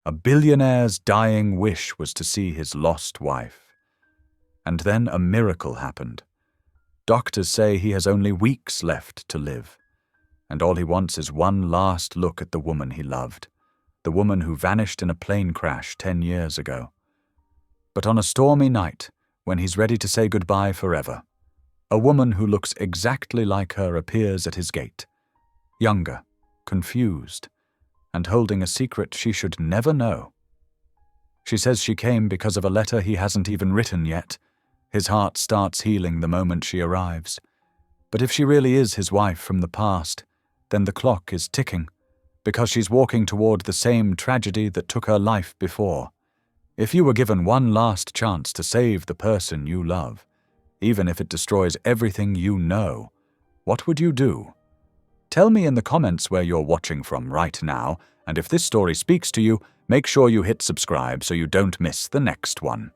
A billionaire's dying wish was to see his lost wife. And then a miracle happened. Doctors say he has only weeks left to live, and all he wants is one last look at the woman he loved, the woman who vanished in a plane crash 10 years ago. But on a stormy night, when he's ready to say goodbye forever, a woman who looks exactly like her appears at his gate, younger, confused, and holding a secret she should never know. She says she came because of a letter he hasn't even written yet. His heart starts healing the moment she arrives. But if she really is his wife from the past, then the clock is ticking, because she's walking toward the same tragedy that took her life before. If you were given one last chance to save the person you love, even if it destroys everything you know, what would you do? Tell me in the comments where you're watching from right now, and if this story speaks to you, make sure you hit subscribe so you don't miss the next one.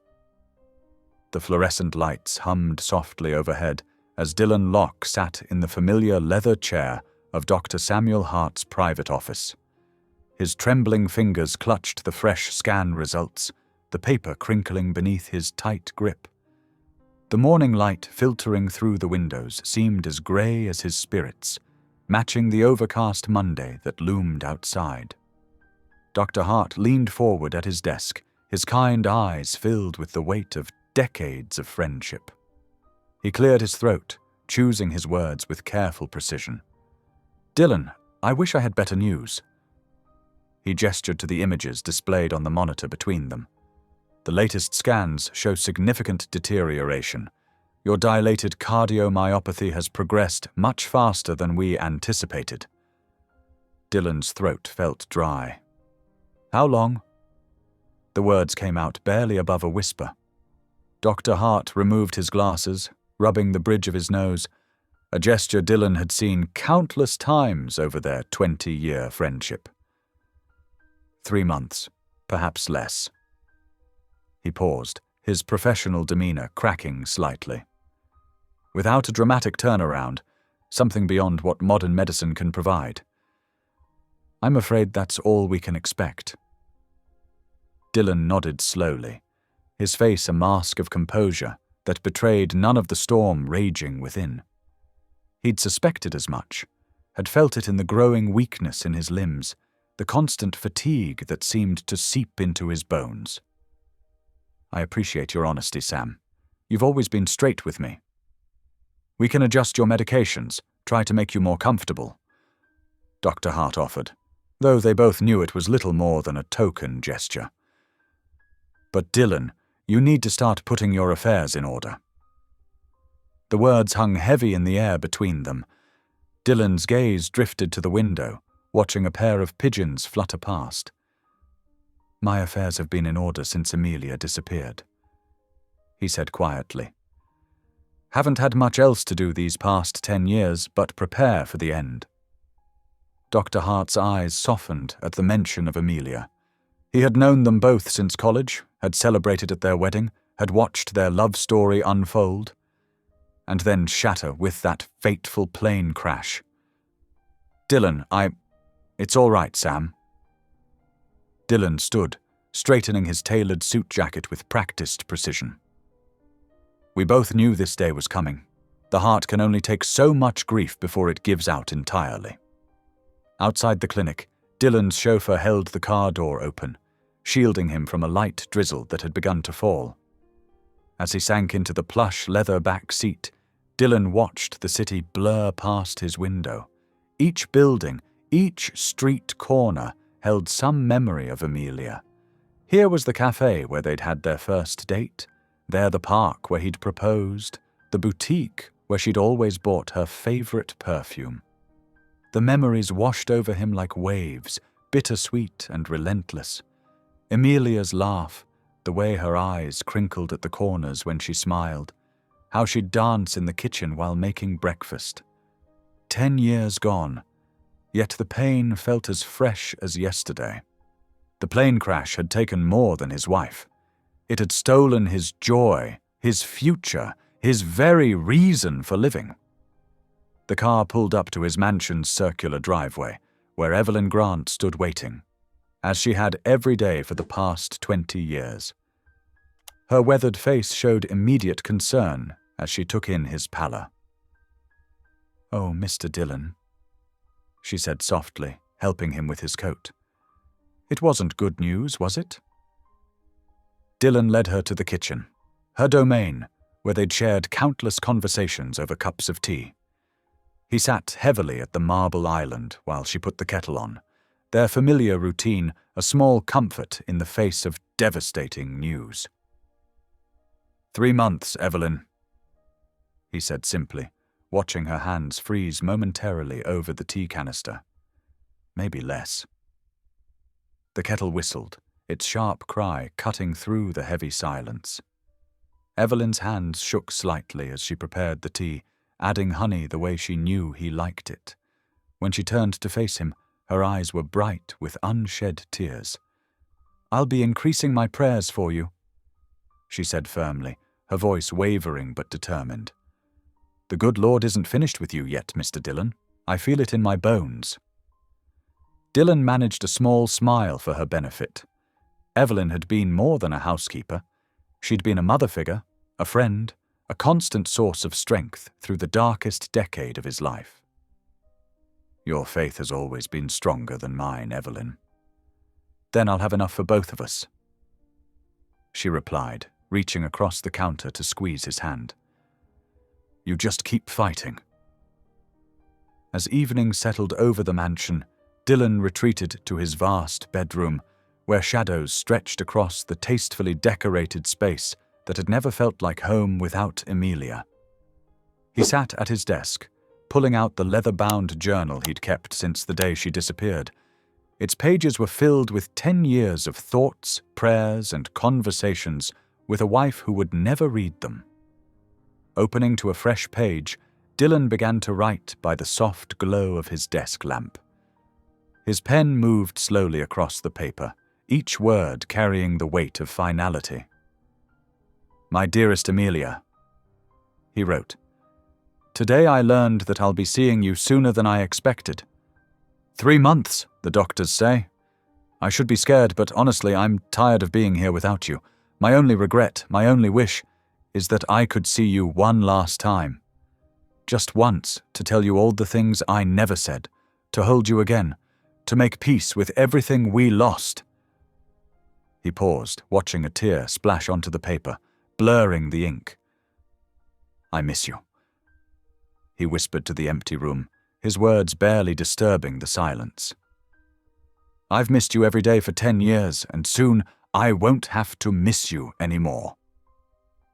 The fluorescent lights hummed softly overhead as Dylan Locke sat in the familiar leather chair of Dr. Samuel Hart's private office. His trembling fingers clutched the fresh scan results, the paper crinkling beneath his tight grip. The morning light filtering through the windows seemed as grey as his spirits, matching the overcast Monday that loomed outside. Dr. Hart leaned forward at his desk, his kind eyes filled with the weight of decades of friendship. He cleared his throat, choosing his words with careful precision. "Dylan, I wish I had better news." He gestured to the images displayed on the monitor between them. "The latest scans show significant deterioration. Your dilated cardiomyopathy has progressed much faster than we anticipated." Dylan's throat felt dry. "How long?" The words came out barely above a whisper. Dr. Hart removed his glasses, rubbing the bridge of his nose, a gesture Dylan had seen countless times over their 20-year friendship. 3 months, perhaps less. He paused, his professional demeanor cracking slightly. Without a dramatic turnaround, something beyond what modern medicine can provide. "I'm afraid that's all we can expect." Dylan nodded slowly, his face a mask of composure that betrayed none of the storm raging within. He'd suspected as much, had felt it in the growing weakness in his limbs, the constant fatigue that seemed to seep into his bones. "I appreciate your honesty, Sam. You've always been straight with me. We can adjust your medications, try to make you more comfortable," Dr. Hart offered, though they both knew it was little more than a token gesture. "But Dylan, you need to start putting your affairs in order." The words hung heavy in the air between them. Dylan's gaze drifted to the window, watching a pair of pigeons flutter past. "My affairs have been in order since Amelia disappeared," he said quietly. "Haven't had much else to do these past 10 years but prepare for the end." Dr. Hart's eyes softened at the mention of Amelia. He had known them both since college, had celebrated at their wedding, had watched their love story unfold, and then shatter with that fateful plane crash. "Dylan, It's all right, Sam." Dylan stood, straightening his tailored suit jacket with practiced precision. "We both knew this day was coming. The heart can only take so much grief before it gives out entirely." Outside the clinic, Dylan's chauffeur held the car door open, shielding him from a light drizzle that had begun to fall. As he sank into the plush leather back seat, Dylan watched the city blur past his window. Each building, each street corner held some memory of Amelia. Here was the cafe where they'd had their first date, there the park where he'd proposed, the boutique where she'd always bought her favorite perfume. The memories washed over him like waves, bittersweet and relentless. Amelia's laugh, the way her eyes crinkled at the corners when she smiled, how she'd dance in the kitchen while making breakfast. 10 years gone, yet the pain felt as fresh as yesterday. The plane crash had taken more than his wife. It had stolen his joy, his future, his very reason for living. The car pulled up to his mansion's circular driveway, where Evelyn Grant stood waiting. as she had every day for the past 20 years. Her weathered face showed immediate concern as she took in his pallor. "Oh, Mr. Dillon," she said softly, helping him with his coat. "It wasn't good news, was it?" Dillon led her to the kitchen, her domain, where they'd shared countless conversations over cups of tea. He sat heavily at the marble island while she put the kettle on, their familiar routine a small comfort in the face of devastating news. 3 months, Evelyn," he said simply, watching her hands freeze momentarily over the tea canister. Maybe less. The kettle whistled, its sharp cry cutting through the heavy silence. Evelyn's hands shook slightly as she prepared the tea, adding honey the way she knew he liked it. When she turned to face him, her eyes were bright with unshed tears. "I'll be increasing my prayers for you," she said firmly, her voice wavering but determined. "The good Lord isn't finished with you yet, Mr. Dillon. I feel it in my bones." Dillon managed a small smile for her benefit. Evelyn had been more than a housekeeper. She'd been a mother figure, a friend, a constant source of strength through the darkest decade of his life. "Your faith has always been stronger than mine, Evelyn." "Then I'll have enough for both of us," she replied, reaching across the counter to squeeze his hand. "You just keep fighting." As evening settled over the mansion, Dillon retreated to his vast bedroom, where shadows stretched across the tastefully decorated space that had never felt like home without Emilia. He sat at his desk, pulling out the leather-bound journal he'd kept since the day she disappeared. Its pages were filled with 10 years of thoughts, prayers, and conversations with a wife who would never read them. Opening to a fresh page, Dillon began to write by the soft glow of his desk lamp. His pen moved slowly across the paper, each word carrying the weight of finality. "My dearest Emilia," he wrote, "today I learned that I'll be seeing you sooner than I expected. 3 months, the doctors say. I should be scared, but honestly, I'm tired of being here without you. My only regret, my only wish, is that I could see you one last time. Just once, to tell you all the things I never said, to hold you again, to make peace with everything we lost." He paused, watching a tear splash onto the paper, blurring the ink. "I miss you," he whispered to the empty room, his words barely disturbing the silence. "I've missed you every day for 10 years, and soon I won't have to miss you anymore."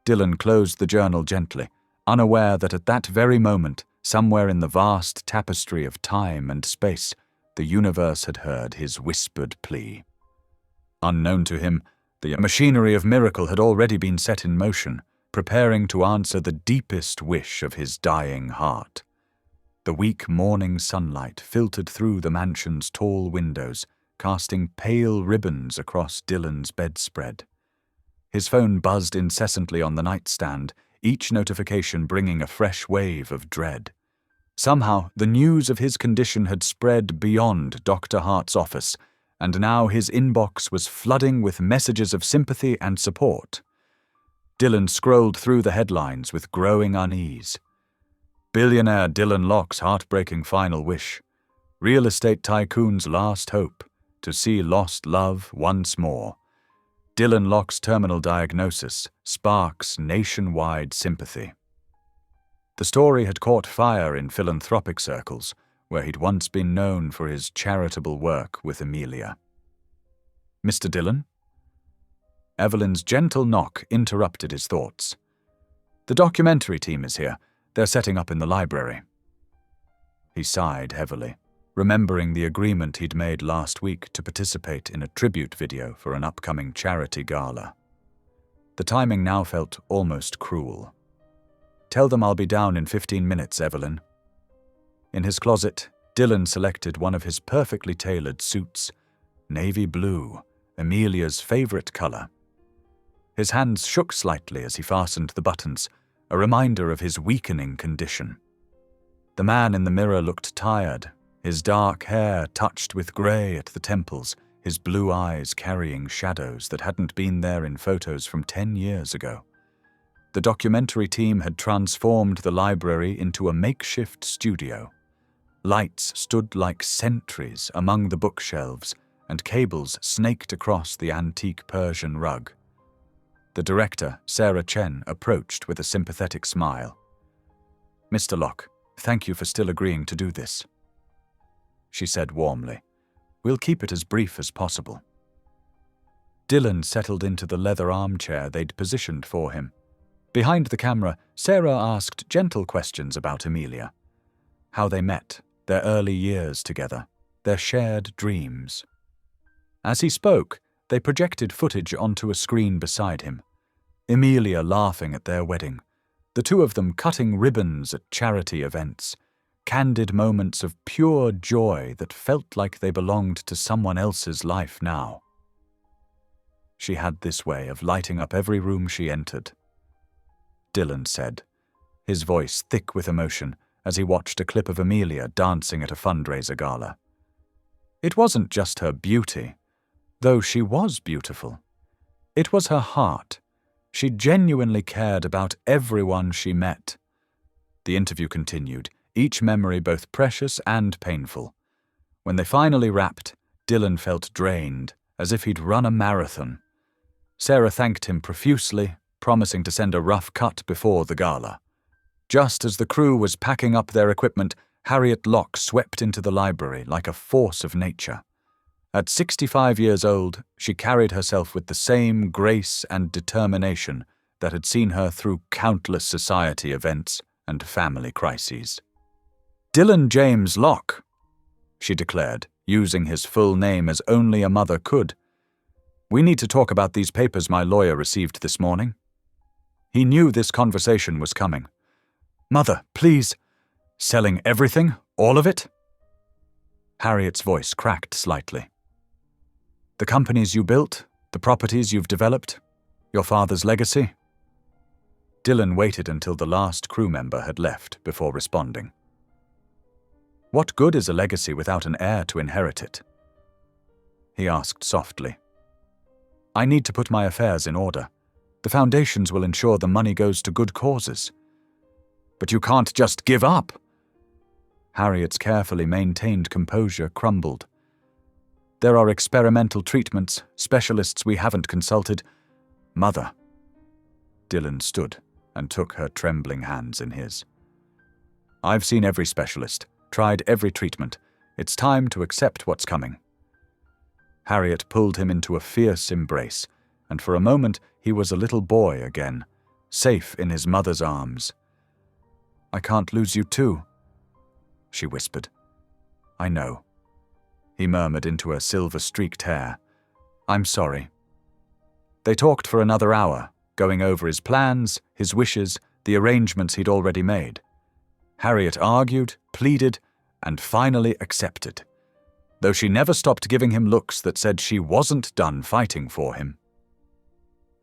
Dillon closed the journal gently, unaware that at that very moment, somewhere in the vast tapestry of time and space, the universe had heard his whispered plea. Unknown to him, the machinery of miracle had already been set in motion, preparing to answer the deepest wish of his dying heart. The weak morning sunlight filtered through the mansion's tall windows, casting pale ribbons across Dillon's bedspread. His phone buzzed incessantly on the nightstand, each notification bringing a fresh wave of dread. Somehow, the news of his condition had spread beyond Dr. Hart's office, and now his inbox was flooding with messages of sympathy and support. Dillon scrolled through the headlines with growing unease. Billionaire Dillon Locke's heartbreaking final wish. Real estate tycoon's last hope, to see lost love once more. Dillon Locke's terminal diagnosis sparks nationwide sympathy. The story had caught fire in philanthropic circles, where he'd once been known for his charitable work with Emilia. "Mr. Dillon?" Evelyn's gentle knock interrupted his thoughts. "The documentary team is here. They're setting up in the library." He sighed heavily, remembering the agreement he'd made last week to participate in a tribute video for an upcoming charity gala. The timing now felt almost cruel. "Tell them I'll be down in 15 minutes, Evelyn." In his closet, Dillon selected one of his perfectly tailored suits, navy blue, Emilia's favorite color. His hands shook slightly as he fastened the buttons, a reminder of his weakening condition. The man in the mirror looked tired, his dark hair touched with gray at the temples, his blue eyes carrying shadows that hadn't been there in photos from 10 years ago. The documentary team had transformed the library into a makeshift studio. Lights stood like sentries among the bookshelves, and cables snaked across the antique Persian rug. The director, Sarah Chen, approached with a sympathetic smile. "Mr. Locke, thank you for still agreeing to do this," she said warmly. "We'll keep it as brief as possible." Dylan settled into the leather armchair they'd positioned for him. Behind the camera, Sarah asked gentle questions about Amelia. How they met, their early years together, their shared dreams. As he spoke, they projected footage onto a screen beside him. Amelia laughing at their wedding, the two of them cutting ribbons at charity events, candid moments of pure joy that felt like they belonged to someone else's life now. She had this way of lighting up every room she entered, Dylan said, his voice thick with emotion as he watched a clip of Amelia dancing at a fundraiser gala. It wasn't just her beauty, though she was beautiful. It was her heart. She genuinely cared about everyone she met. The interview continued, each memory both precious and painful. When they finally wrapped, Dylan felt drained, as if he'd run a marathon. Sarah thanked him profusely, promising to send a rough cut before the gala. Just as the crew was packing up their equipment, Harriet Locke swept into the library like a force of nature. At 65 years old, she carried herself with the same grace and determination that had seen her through countless society events and family crises. "Dylan James Locke," she declared, using his full name as only a mother could. "We need to talk about these papers my lawyer received this morning." He knew this conversation was coming. "Mother, please. Selling everything? All of it?" Harriet's voice cracked slightly. "The companies you built, the properties you've developed, your father's legacy?" Dylan waited until the last crew member had left before responding. "What good is a legacy without an heir to inherit it?" he asked softly. "I need to put my affairs in order. The foundations will ensure the money goes to good causes." "But you can't just give up." Harriet's carefully maintained composure crumbled. "There are experimental treatments, specialists we haven't consulted." "Mother." Dylan stood and took her trembling hands in his. "I've seen every specialist, tried every treatment. It's time to accept what's coming." Harriet pulled him into a fierce embrace, and for a moment he was a little boy again, safe in his mother's arms. "I can't lose you too," she whispered. "I know," he murmured into her silver-streaked hair. "I'm sorry." They talked for another hour, going over his plans, his wishes, the arrangements he'd already made. Harriet argued, pleaded, and finally accepted, though she never stopped giving him looks that said she wasn't done fighting for him.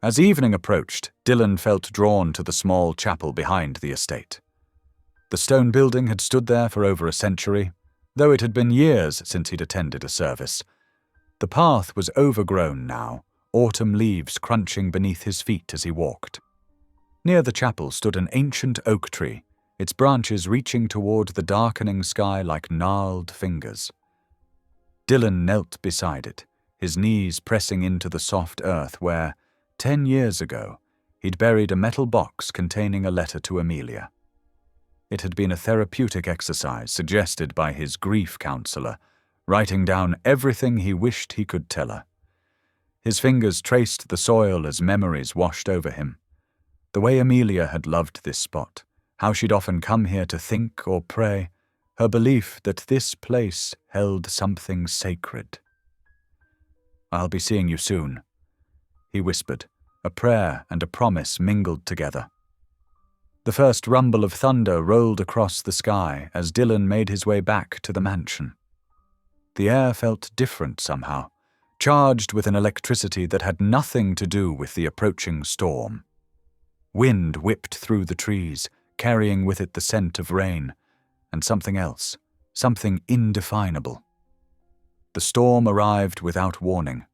As evening approached, Dylan felt drawn to the small chapel behind the estate. The stone building had stood there for over a century, though it had been years since he'd attended a service. The path was overgrown now, autumn leaves crunching beneath his feet as he walked. Near the chapel stood an ancient oak tree, its branches reaching toward the darkening sky like gnarled fingers. Dylan knelt beside it, his knees pressing into the soft earth where, 10 years ago, he'd buried a metal box containing a letter to Amelia. It had been a therapeutic exercise suggested by his grief counselor, writing down everything he wished he could tell her. His fingers traced the soil as memories washed over him. The way Amelia had loved this spot, how she'd often come here to think or pray, her belief that this place held something sacred. "I'll be seeing you soon," he whispered, a prayer and a promise mingled together. The first rumble of thunder rolled across the sky as Dylan made his way back to the mansion. The air felt different somehow, charged with an electricity that had nothing to do with the approaching storm. Wind whipped through the trees, carrying with it the scent of rain, and something else, something indefinable. the storm arrived without warning.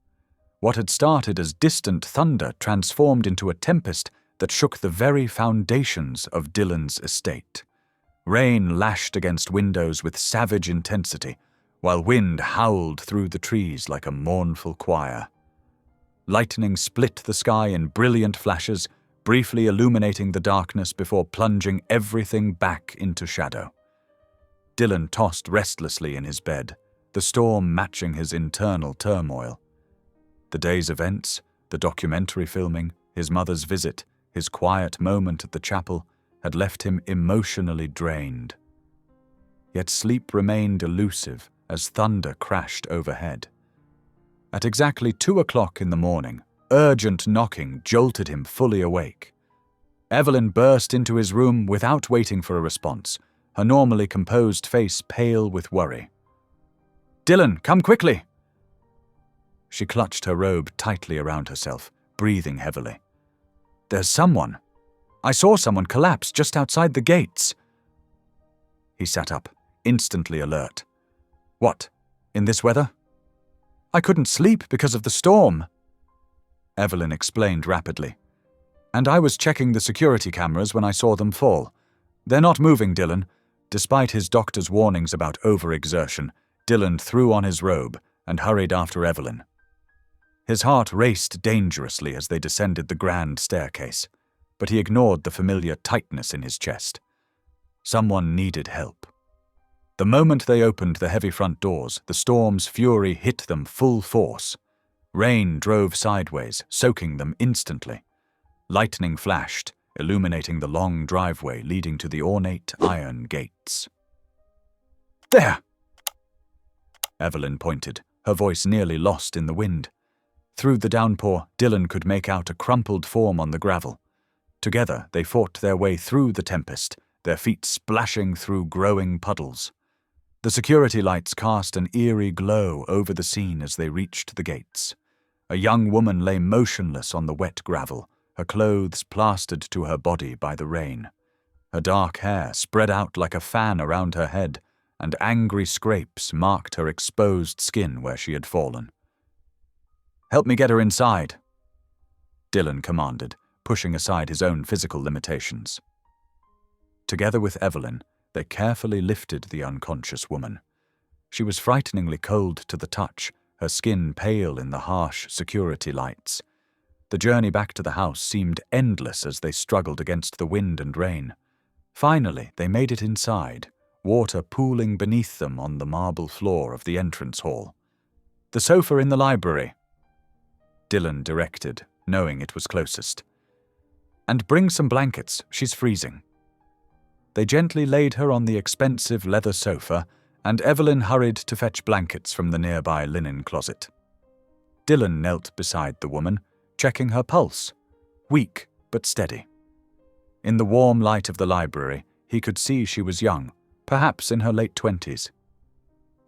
What had started as distant thunder transformed into a tempest that shook the very foundations of Dylan's estate. Rain lashed against windows with savage intensity, while wind howled through the trees like a mournful choir. Lightning split the sky in brilliant flashes, briefly illuminating the darkness before plunging everything back into shadow. Dylan tossed restlessly in his bed, the storm matching his internal turmoil. The day's events, the documentary filming, his mother's visit, his quiet moment at the chapel, had left him emotionally drained. Yet sleep remained elusive as thunder crashed overhead. At exactly 2 o'clock in the morning, urgent knocking jolted him fully awake. Evelyn burst into his room without waiting for a response, her normally composed face pale with worry. "Dylan, come quickly!" She clutched her robe tightly around herself, breathing heavily. "There's someone. I saw someone collapse just outside the gates." He sat up, instantly alert. "What, in this weather?" "I couldn't sleep because of the storm," Evelyn explained rapidly. "And I was checking the security cameras when I saw them fall. They're not moving, Dylan." Despite his doctor's warnings about overexertion, Dylan threw on his robe and hurried after Evelyn. His heart raced dangerously as they descended the grand staircase, but he ignored the familiar tightness in his chest. Someone needed help. The moment they opened the heavy front doors, the storm's fury hit them full force. Rain drove sideways, soaking them instantly. Lightning flashed, illuminating the long driveway leading to the ornate iron gates. "There!" Evelyn pointed, her voice nearly lost in the wind. Through the downpour, Dylan could make out a crumpled form on the gravel. Together, they fought their way through the tempest, their feet splashing through growing puddles. The security lights cast an eerie glow over the scene as they reached the gates. A young woman lay motionless on the wet gravel, her clothes plastered to her body by the rain. Her dark hair spread out like a fan around her head, and angry scrapes marked her exposed skin where she had fallen. "Help me get her inside," Dylan commanded, pushing aside his own physical limitations. Together with Evelyn, they carefully lifted the unconscious woman. She was frighteningly cold to the touch, her skin pale in the harsh security lights. The journey back to the house seemed endless as they struggled against the wind and rain. Finally, they made it inside, water pooling beneath them on the marble floor of the entrance hall. "The sofa in the library," Dylan directed, knowing it was closest. "And bring some blankets, she's freezing." They gently laid her on the expensive leather sofa, and Evelyn hurried to fetch blankets from the nearby linen closet. Dylan knelt beside the woman, checking her pulse, weak but steady. In the warm light of the library, he could see she was young, perhaps in her late 20s.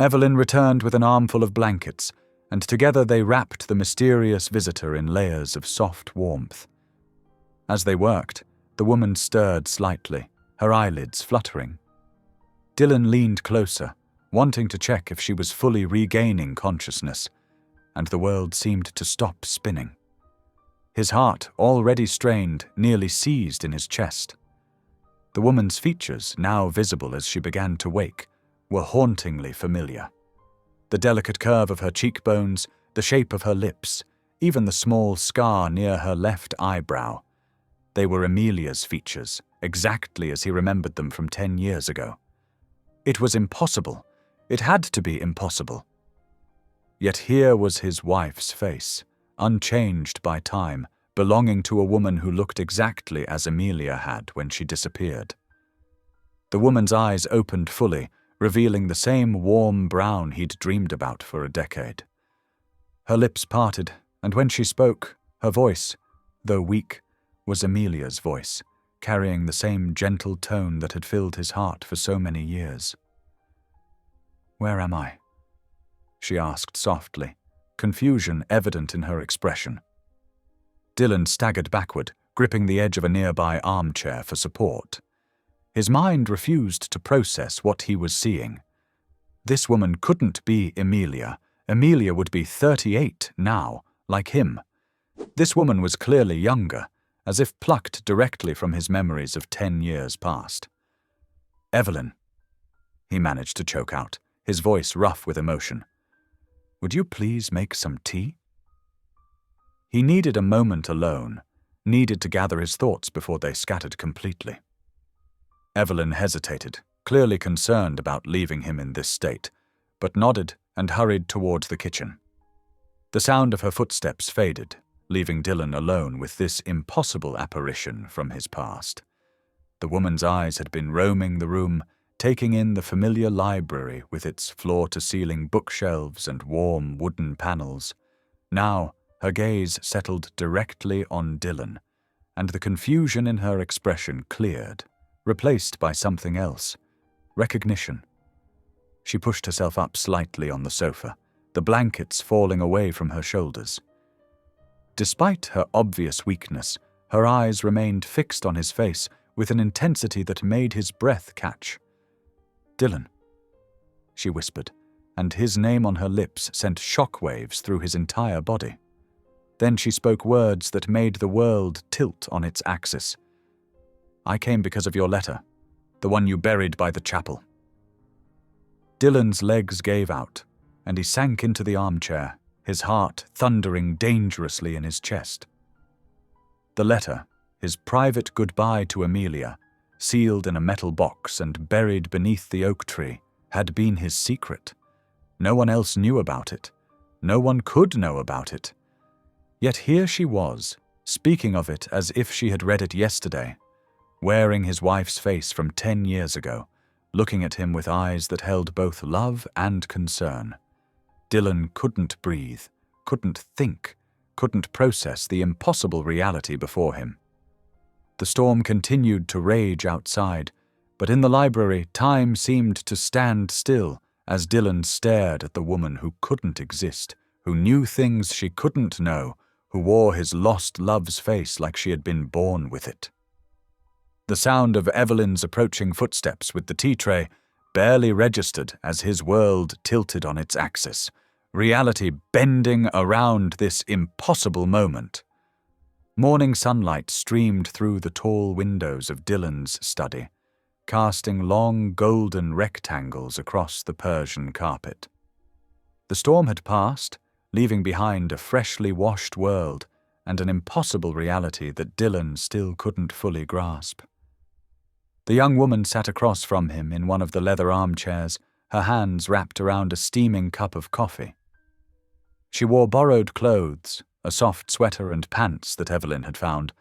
Evelyn returned with an armful of blankets, and together they wrapped the mysterious visitor in layers of soft warmth. As they worked, the woman stirred slightly, her eyelids fluttering. Dylan leaned closer, wanting to check if she was fully regaining consciousness, and the world seemed to stop spinning. His heart, already strained, nearly seized in his chest. The woman's features, now visible as she began to wake, were hauntingly familiar. The delicate curve of her cheekbones, the shape of her lips, even the small scar near her left eyebrow. They were Amelia's features, exactly as he remembered them from 10 years ago. It was impossible. It had to be impossible. Yet here was his wife's face, unchanged by time, belonging to a woman who looked exactly as Amelia had when she disappeared. The woman's eyes opened fully, revealing the same warm brown he'd dreamed about for a decade. Her lips parted, and when she spoke, her voice, though weak, was Amelia's voice, carrying the same gentle tone that had filled his heart for so many years. "Where am I?" she asked softly, confusion evident in her expression. Dylan staggered backward, gripping the edge of a nearby armchair for support. His mind refused to process what he was seeing. This woman couldn't be Amelia, Amelia would be 38 now, like him. This woman was clearly younger, as if plucked directly from his memories of 10 years past. "Evelyn," he managed to choke out, his voice rough with emotion. "Would you please make some tea?" He needed a moment alone, needed to gather his thoughts before they scattered completely. Evelyn hesitated, clearly concerned about leaving him in this state, but nodded and hurried towards the kitchen. The sound of her footsteps faded, leaving Dylan alone with this impossible apparition from his past. The woman's eyes had been roaming the room, taking in the familiar library with its floor-to-ceiling bookshelves and warm wooden panels. Now, her gaze settled directly on Dylan, and the confusion in her expression cleared, replaced by something else: recognition. She pushed herself up slightly on the sofa, the blankets falling away from her shoulders. Despite her obvious weakness, her eyes remained fixed on his face with an intensity that made his breath catch. "Dylan," she whispered, and his name on her lips sent shockwaves through his entire body. Then she spoke words that made the world tilt on its axis. "I came because of your letter, the one you buried by the chapel." Dylan's legs gave out, and he sank into the armchair, his heart thundering dangerously in his chest. The letter, his private goodbye to Amelia, sealed in a metal box and buried beneath the oak tree, had been his secret. No one else knew about it. No one could know about it. Yet here she was, speaking of it as if she had read it yesterday, wearing his wife's face from 10 years ago, looking at him with eyes that held both love and concern. Dylan couldn't breathe, couldn't think, couldn't process the impossible reality before him. The storm continued to rage outside, but in the library time seemed to stand still as Dylan stared at the woman who couldn't exist, who knew things she couldn't know, who wore his lost love's face like she had been born with it. The sound of Evelyn's approaching footsteps with the tea tray barely registered as his world tilted on its axis, reality bending around this impossible moment. Morning sunlight streamed through the tall windows of Dylan's study, casting long golden rectangles across the Persian carpet. The storm had passed, leaving behind a freshly washed world and an impossible reality that Dylan still couldn't fully grasp. The young woman sat across from him in one of the leather armchairs, her hands wrapped around a steaming cup of coffee. She wore borrowed clothes, a soft sweater and pants that Evelyn had found,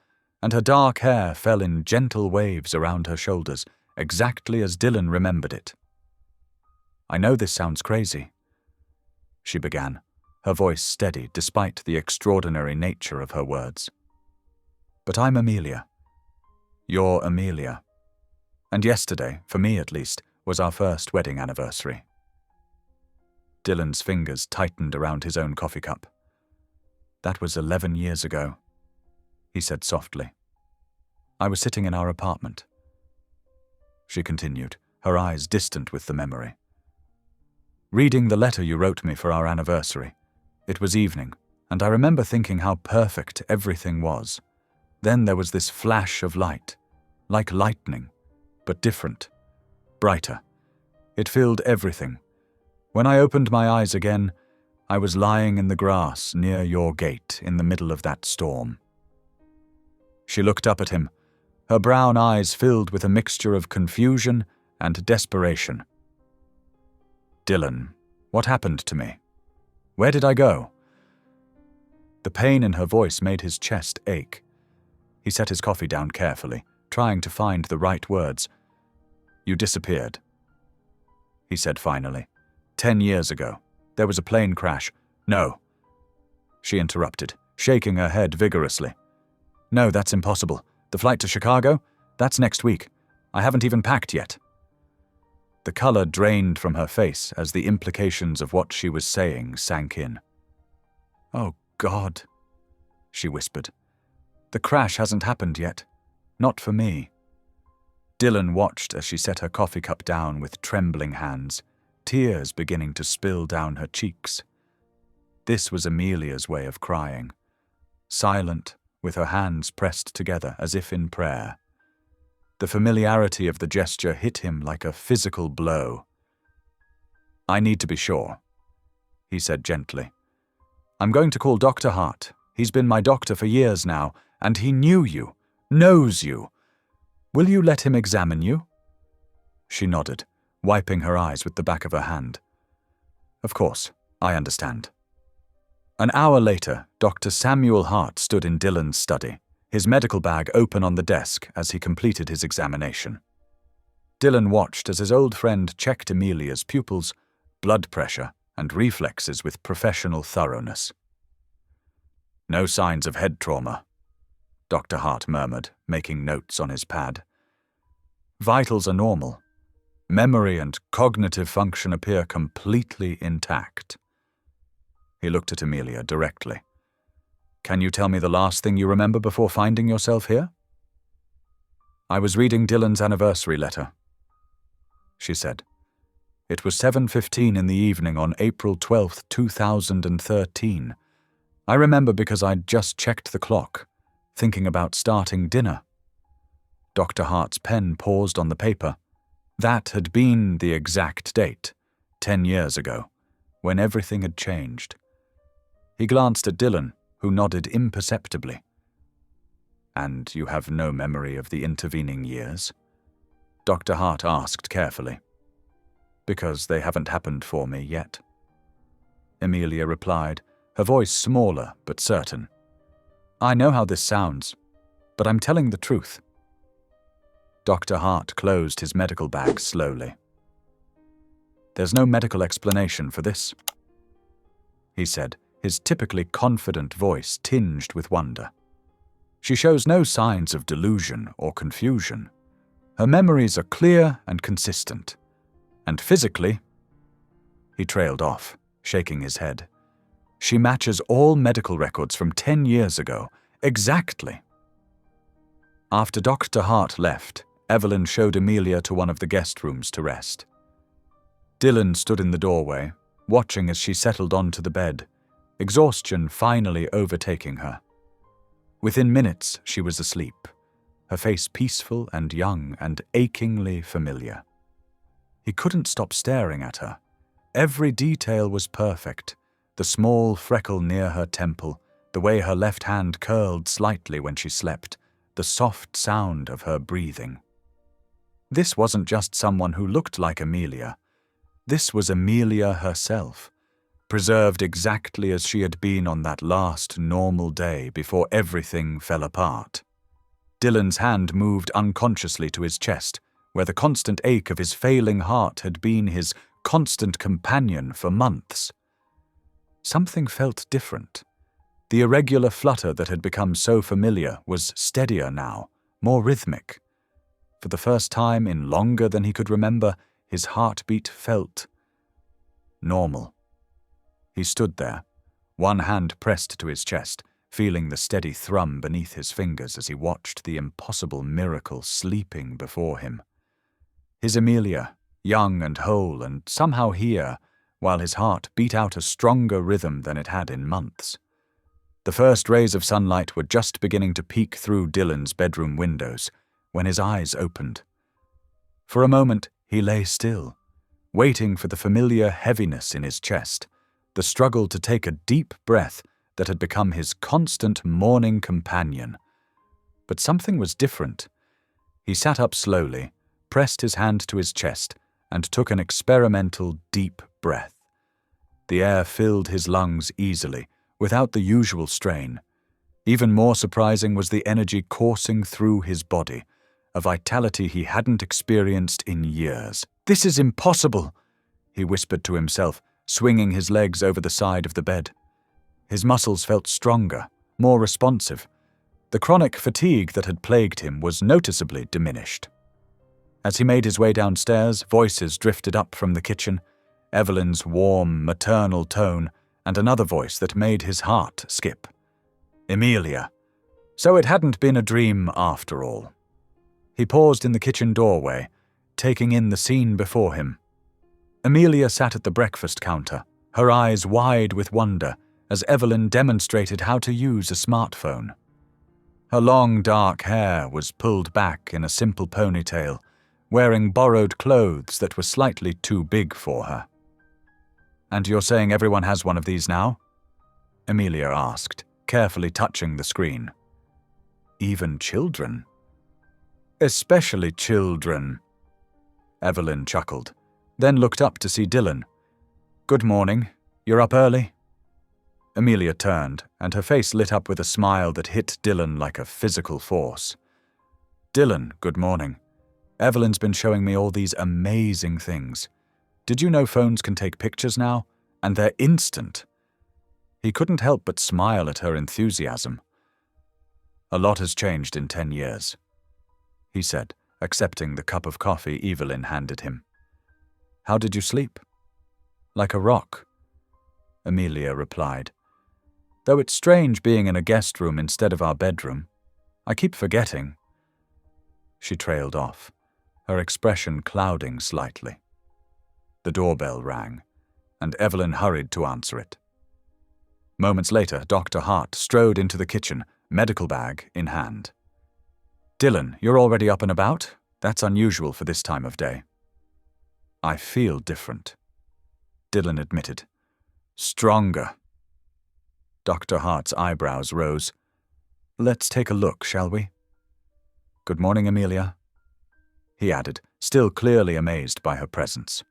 and her dark hair fell in gentle waves around her shoulders, exactly as Dylan remembered it. "I know this sounds crazy," she began, her voice steady despite the extraordinary nature of her words. "But I'm Amelia. You're Amelia. And yesterday, for me at least, was our first wedding anniversary." Dylan's fingers tightened around his own coffee cup. "That was 11 years ago," he said softly. "I was sitting in our apartment." She continued, her eyes distant with the memory. "Reading the letter you wrote me for our anniversary. It was evening, and I remember thinking how perfect everything was. Then there was this flash of light, like lightning, but different, brighter. It filled everything. When I opened my eyes again, I was lying in the grass near your gate in the middle of that storm." She looked up at him, her brown eyes filled with a mixture of confusion and desperation. "Dylan, what happened to me? Where did I go?" The pain in her voice made his chest ache. He set his coffee down carefully, trying to find the right words. "You disappeared," he said finally. 10 years ago. There was a plane crash." "No," she interrupted, shaking her head vigorously. "No, that's impossible. The flight to Chicago? That's next week. I haven't even packed yet." The color drained from her face as the implications of what she was saying sank in. "Oh, God," she whispered. "The crash hasn't happened yet. Not for me." Dylan watched as she set her coffee cup down with trembling hands, tears beginning to spill down her cheeks. This was Amelia's way of crying. Silent, with her hands pressed together as if in prayer. The familiarity of the gesture hit him like a physical blow. "I need to be sure," he said gently. "I'm going to call Dr. Hart. He's been my doctor for years now, and he knew you, knows you. Will you let him examine you?" She nodded, wiping her eyes with the back of her hand. "Of course, I understand." An hour later, Dr. Samuel Hart stood in Dylan's study, his medical bag open on the desk as he completed his examination. Dylan watched as his old friend checked Amelia's pupils, blood pressure, and reflexes with professional thoroughness. "No signs of head trauma," Dr. Hart murmured, making notes on his pad. "Vitals are normal. Memory and cognitive function appear completely intact." He looked at Amelia directly. "Can you tell me the last thing you remember before finding yourself here?" "I was reading Dylan's anniversary letter," she said. "It was 7:15 in the evening on April 12th, 2013. I remember because I'd just checked the clock, thinking about starting dinner." Dr. Hart's pen paused on the paper. That had been the exact date, 10 years ago, when everything had changed. He glanced at Dylan, who nodded imperceptibly. "And you have no memory of the intervening years?" Dr. Hart asked carefully. "Because they haven't happened for me yet." Amelia replied, her voice smaller but certain. "I know how this sounds, but I'm telling the truth." Dr. Hart closed his medical bag slowly. "There's no medical explanation for this," he said, his typically confident voice tinged with wonder. "She shows no signs of delusion or confusion. Her memories are clear and consistent. And physically," he trailed off, shaking his head, "she matches all medical records from 10 years ago, exactly." After Dr. Hart left, Evelyn showed Amelia to one of the guest rooms to rest. Dylan stood in the doorway, watching as she settled onto the bed, exhaustion finally overtaking her. Within minutes, she was asleep, her face peaceful and young and achingly familiar. He couldn't stop staring at her. Every detail was perfect. The small freckle near her temple, the way her left hand curled slightly when she slept, the soft sound of her breathing. This wasn't just someone who looked like Amelia. This was Amelia herself, preserved exactly as she had been on that last normal day before everything fell apart. Dylan's hand moved unconsciously to his chest, where the constant ache of his failing heart had been his constant companion for months. Something felt different. The irregular flutter that had become so familiar was steadier now, more rhythmic. For the first time in longer than he could remember, his heartbeat felt normal. He stood there, one hand pressed to his chest, feeling the steady thrum beneath his fingers as he watched the impossible miracle sleeping before him. His Amelia, young and whole and somehow here, while his heart beat out a stronger rhythm than it had in months. The first rays of sunlight were just beginning to peek through Dylan's bedroom windows when his eyes opened. For a moment, he lay still, waiting for the familiar heaviness in his chest, the struggle to take a deep breath that had become his constant morning companion. But something was different. He sat up slowly, pressed his hand to his chest, and took an experimental deep breath. The air filled his lungs easily, without the usual strain. Even more surprising was the energy coursing through his body, a vitality he hadn't experienced in years. "This is impossible," he whispered to himself, swinging his legs over the side of the bed. His muscles felt stronger, more responsive. The chronic fatigue that had plagued him was noticeably diminished. As he made his way downstairs, voices drifted up from the kitchen, Evelyn's warm, maternal tone, and another voice that made his heart skip. Amelia. So it hadn't been a dream after all. He paused in the kitchen doorway, taking in the scene before him. Amelia sat at the breakfast counter, her eyes wide with wonder, as Evelyn demonstrated how to use a smartphone. Her long dark hair was pulled back in a simple ponytail, wearing borrowed clothes that were slightly too big for her. "And you're saying everyone has one of these now?" Amelia asked, carefully touching the screen. "Even children?" "Especially children," Evelyn chuckled, then looked up to see Dylan. "Good morning. You're up early?" Amelia turned, and her face lit up with a smile that hit Dylan like a physical force. "Dylan, good morning. Evelyn's been showing me all these amazing things. Did you know phones can take pictures now? And they're instant." He couldn't help but smile at her enthusiasm. "A lot has changed in 10 years," he said, accepting the cup of coffee Evelyn handed him. "How did you sleep?" "Like a rock," Amelia replied. "Though it's strange being in a guest room instead of our bedroom. I keep forgetting." She trailed off, her expression clouding slightly. The doorbell rang, and Evelyn hurried to answer it. Moments later, Dr. Hart strode into the kitchen, medical bag in hand. "Dylan, you're already up and about? That's unusual for this time of day." "I feel different," Dylan admitted. "Stronger." Dr. Hart's eyebrows rose. "Let's take a look, shall we?" "Good morning, Amelia," he added, still clearly amazed by her presence.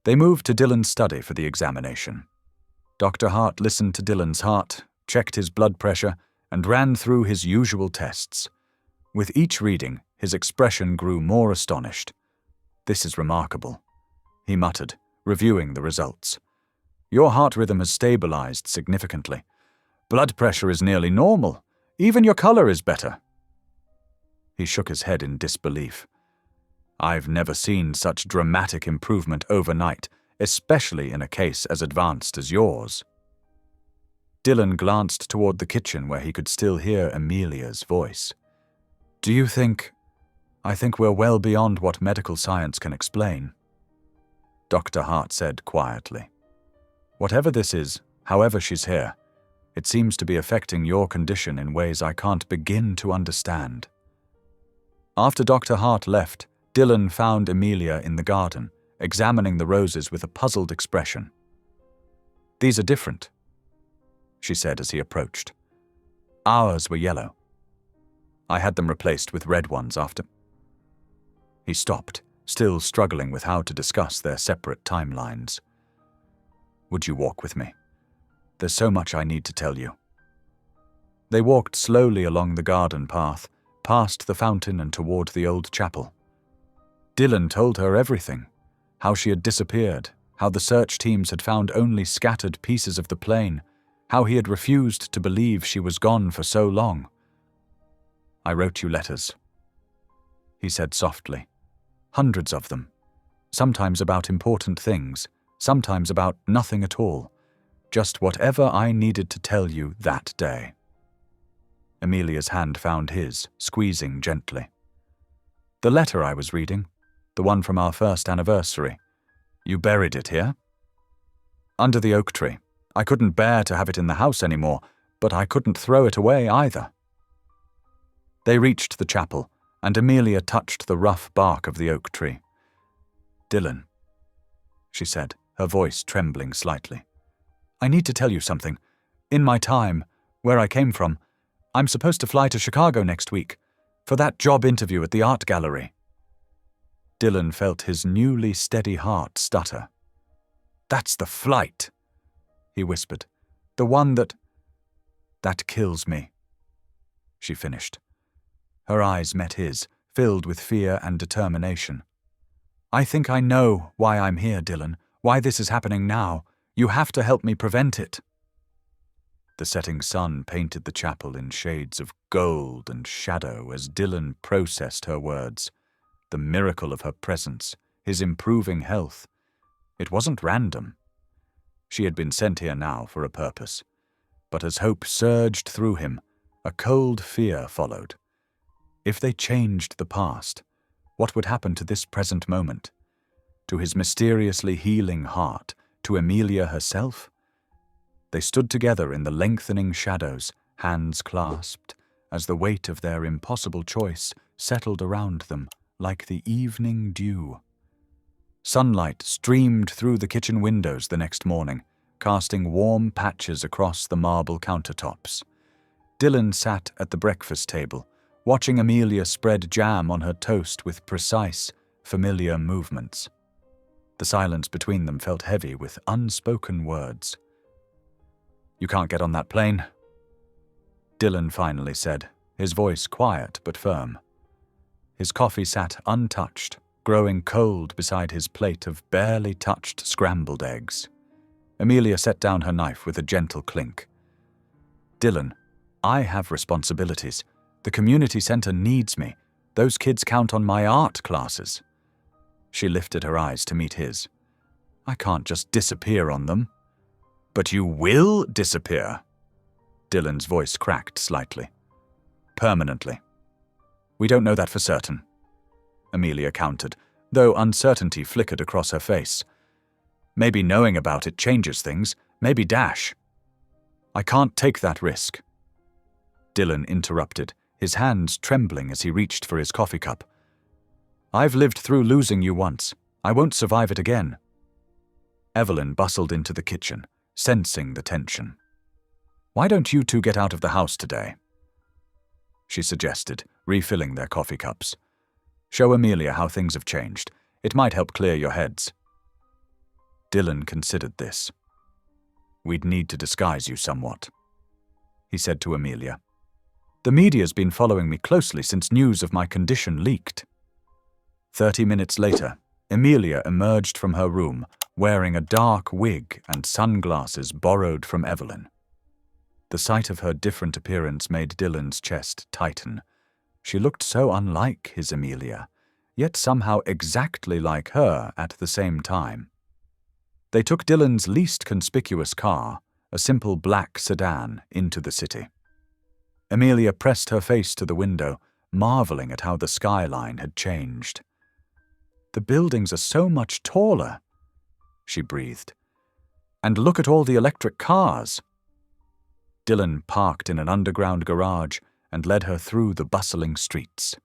They moved to Dylan's study for the examination. Dr. Hart listened to Dylan's heart, checked his blood pressure, and ran through his usual tests. With each reading, his expression grew more astonished. "This is remarkable," he muttered, reviewing the results. "Your heart rhythm has stabilized significantly. Blood pressure is nearly normal. Even your color is better." He shook his head in disbelief. "I've never seen such dramatic improvement overnight, especially in a case as advanced as yours." Dylan glanced toward the kitchen where he could still hear Amelia's voice. "Do you think... I think we're well beyond what medical science can explain," Dr. Hart said quietly. "Whatever this is, however she's here, it seems to be affecting your condition in ways I can't begin to understand." After Dr. Hart left, Dylan found Amelia in the garden, examining the roses with a puzzled expression. "These are different," she said as he approached. "Ours were yellow. I had them replaced with red ones after..." He stopped, still struggling with how to discuss their separate timelines. "Would you walk with me? There's so much I need to tell you." They walked slowly along the garden path, past the fountain and toward the old chapel. Dylan told her everything, how she had disappeared, how the search teams had found only scattered pieces of the plane, how he had refused to believe she was gone for so long. "I wrote you letters," he said softly. "Hundreds of them, sometimes about important things, sometimes about nothing at all, just whatever I needed to tell you that day." Amelia's hand found his, squeezing gently. "The letter I was reading, the one from our first anniversary. You buried it here?" "Under the oak tree. I couldn't bear to have it in the house anymore, but I couldn't throw it away either." They reached the chapel, and Amelia touched the rough bark of the oak tree. "Dylan," she said, her voice trembling slightly. "I need to tell you something. In my time, where I came from, I'm supposed to fly to Chicago next week, for that job interview at the art gallery." Dylan felt his newly steady heart stutter. "That's the flight," he whispered. "The one that kills me," she finished. Her eyes met his, filled with fear and determination. "I think I know why I'm here, Dylan, why this is happening now. You have to help me prevent it." The setting sun painted the chapel in shades of gold and shadow as Dylan processed her words. The miracle of her presence, his improving health. It wasn't random. She had been sent here now for a purpose. But as hope surged through him, a cold fear followed. If they changed the past, what would happen to this present moment? To his mysteriously healing heart, to Amelia herself? They stood together in the lengthening shadows, hands clasped, as the weight of their impossible choice settled around them like the evening dew. Sunlight streamed through the kitchen windows the next morning, casting warm patches across the marble countertops. Dylan sat at the breakfast table, watching Amelia spread jam on her toast with precise, familiar movements. The silence between them felt heavy with unspoken words. "You can't get on that plane," Dylan finally said, his voice quiet but firm. His coffee sat untouched, growing cold beside his plate of barely touched scrambled eggs. Amelia set down her knife with a gentle clink. "Dylan, I have responsibilities. The community center needs me. Those kids count on my art classes." She lifted her eyes to meet his. "I can't just disappear on them." "But you will disappear." Dylan's voice cracked slightly. "Permanently." "We don't know that for certain," Amelia countered, though uncertainty flickered across her face. "Maybe knowing about it changes things, maybe dash." "I can't take that risk." Dylan interrupted, his hands trembling as he reached for his coffee cup. "I've lived through losing you once. I won't survive it again." Evelyn bustled into the kitchen, sensing the tension. "Why don't you two get out of the house today?" she suggested, refilling their coffee cups. "Show Amelia how things have changed. It might help clear your heads." Dylan considered this. "We'd need to disguise you somewhat," he said to Amelia. "The media's been following me closely since news of my condition leaked." 30 minutes later, Amelia emerged from her room, wearing a dark wig and sunglasses borrowed from Evelyn. The sight of her different appearance made Dylan's chest tighten. She looked so unlike his Amelia, yet somehow exactly like her at the same time. They took Dylan's least conspicuous car, a simple black sedan, into the city. Amelia pressed her face to the window, marveling at how the skyline had changed. "The buildings are so much taller," she breathed. "And look at all the electric cars." Dylan parked in an underground garage and led her through the bustling streets.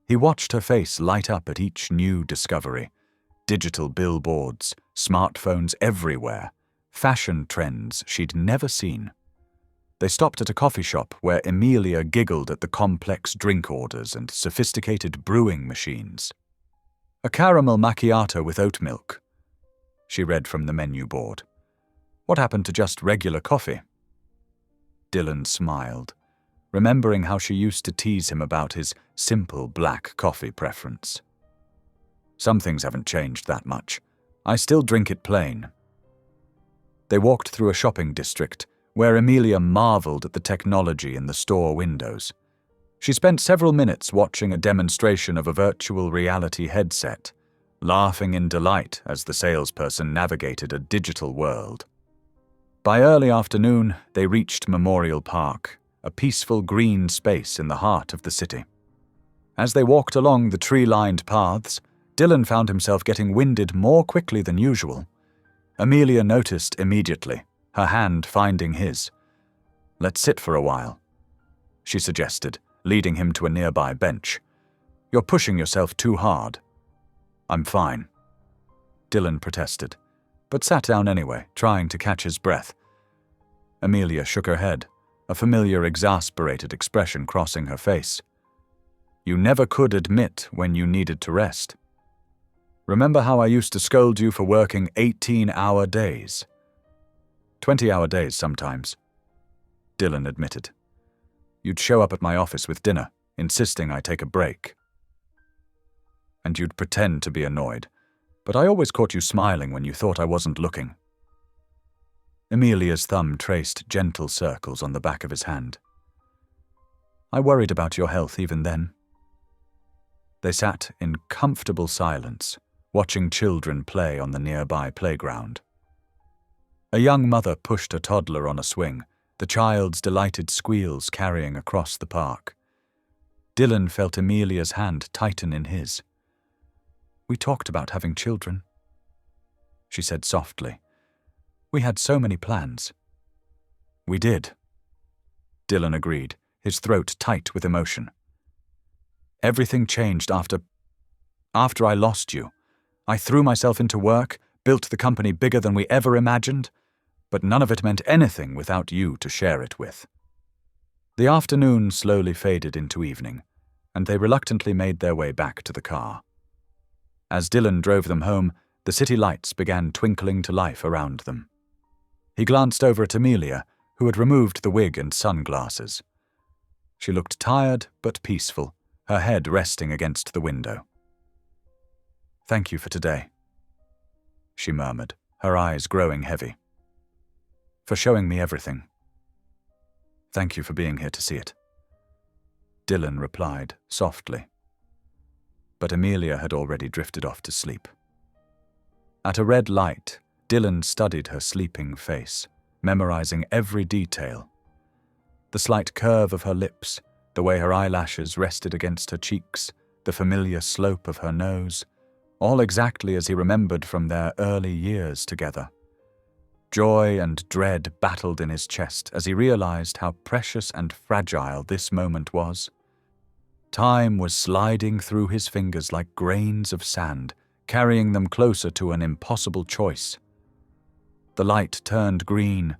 He watched her face light up at each new discovery. Digital billboards, smartphones everywhere, fashion trends she'd never seen. They stopped at a coffee shop where Amelia giggled at the complex drink orders and sophisticated brewing machines. "A caramel macchiato with oat milk," she read from the menu board. "What happened to just regular coffee?" Dylan smiled, remembering how she used to tease him about his simple black coffee preference. "Some things haven't changed that much. I still drink it plain." They walked through a shopping district where Amelia marveled at the technology in the store windows. She spent several minutes watching a demonstration of a virtual reality headset, laughing in delight as the salesperson navigated a digital world. By early afternoon, they reached Memorial Park, a peaceful green space in the heart of the city. As they walked along the tree-lined paths, Dylan found himself getting winded more quickly than usual. Amelia noticed immediately, her hand finding his. "Let's sit for a while," she suggested, leading him to a nearby bench. "You're pushing yourself too hard." "I'm fine," Dylan protested, but sat down anyway, trying to catch his breath. Amelia shook her head, a familiar exasperated expression crossing her face. "You never could admit when you needed to rest. Remember how I used to scold you for working 18-hour days?" 20-hour days sometimes, Dylan admitted. "You'd show up at my office with dinner, insisting I take a break. And you'd pretend to be annoyed, but I always caught you smiling when you thought I wasn't looking." Amelia's thumb traced gentle circles on the back of his hand. "I worried about your health even then." They sat in comfortable silence, watching children play on the nearby playground. A young mother pushed a toddler on a swing, the child's delighted squeals carrying across the park. Dylan felt Amelia's hand tighten in his. "We talked about having children," she said softly. "We had so many plans." We did, Dylan agreed, his throat tight with emotion. Everything changed after I lost you. I threw myself into work, built the company bigger than we ever imagined, but none of it meant anything without you to share it with. The afternoon slowly faded into evening, and they reluctantly made their way back to the car. As Dylan drove them home, the city lights began twinkling to life around them. He glanced over at Amelia, who had removed the wig and sunglasses. She looked tired but peaceful, her head resting against the window. "Thank you for today," she murmured, her eyes growing heavy. "For showing me everything. Thank you for being here to see it," Dylan replied softly. But Amelia had already drifted off to sleep. At a red light, Dylan studied her sleeping face, memorizing every detail. The slight curve of her lips, the way her eyelashes rested against her cheeks, the familiar slope of her nose, all exactly as he remembered from their early years together. Joy and dread battled in his chest as he realized how precious and fragile this moment was. Time was sliding through his fingers like grains of sand, carrying them closer to an impossible choice. The light turned green,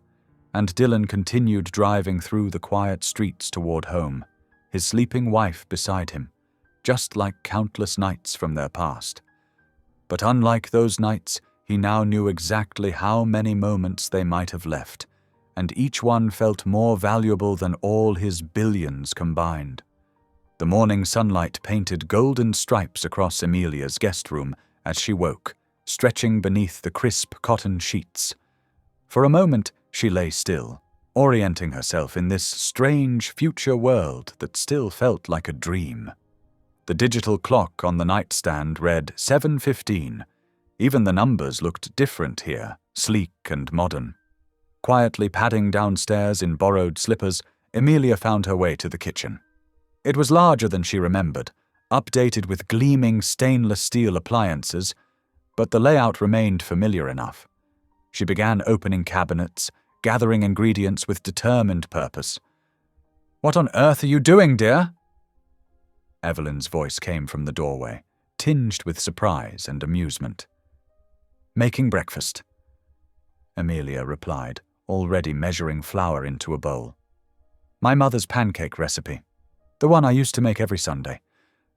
and Dylan continued driving through the quiet streets toward home, his sleeping wife beside him, just like countless nights from their past. But unlike those nights, he now knew exactly how many moments they might have left, and each one felt more valuable than all his billions combined. The morning sunlight painted golden stripes across Amelia's guest room as she woke, stretching beneath the crisp cotton sheets. For a moment, she lay still, orienting herself in this strange future world that still felt like a dream. The digital clock on the nightstand read 7:15. Even the numbers looked different here, sleek and modern. Quietly padding downstairs in borrowed slippers, Amelia found her way to the kitchen. It was larger than she remembered, updated with gleaming stainless steel appliances, but the layout remained familiar enough. She began opening cabinets, gathering ingredients with determined purpose. "What on earth are you doing, dear?" Evelyn's voice came from the doorway, tinged with surprise and amusement. "Making breakfast," Amelia replied, already measuring flour into a bowl. "My mother's pancake recipe, the one I used to make every Sunday.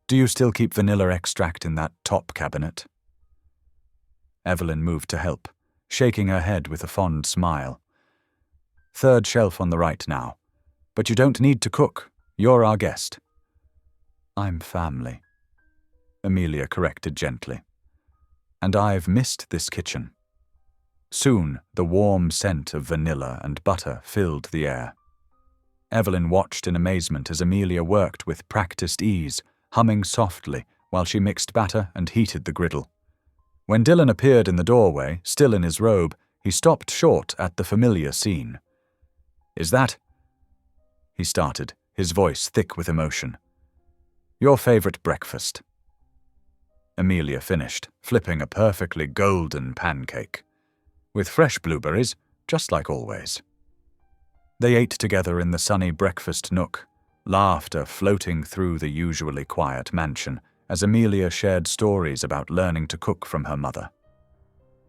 Do you still keep vanilla extract in that top cabinet?" Evelyn moved to help, shaking her head with a fond smile. "Third shelf on the right now. But you don't need to cook. You're our guest." "I'm family," Amelia corrected gently. "And I've missed this kitchen." Soon, the warm scent of vanilla and butter filled the air. Evelyn watched in amazement as Amelia worked with practiced ease, humming softly while she mixed batter and heated the griddle. When Dylan appeared in the doorway, still in his robe, he stopped short at the familiar scene. "Is that—" he started, his voice thick with emotion. "Your favorite breakfast?" Amelia finished, flipping a perfectly golden pancake. With fresh blueberries, just like always. They ate together in the sunny breakfast nook, laughter floating through the usually quiet mansion as Amelia shared stories about learning to cook from her mother.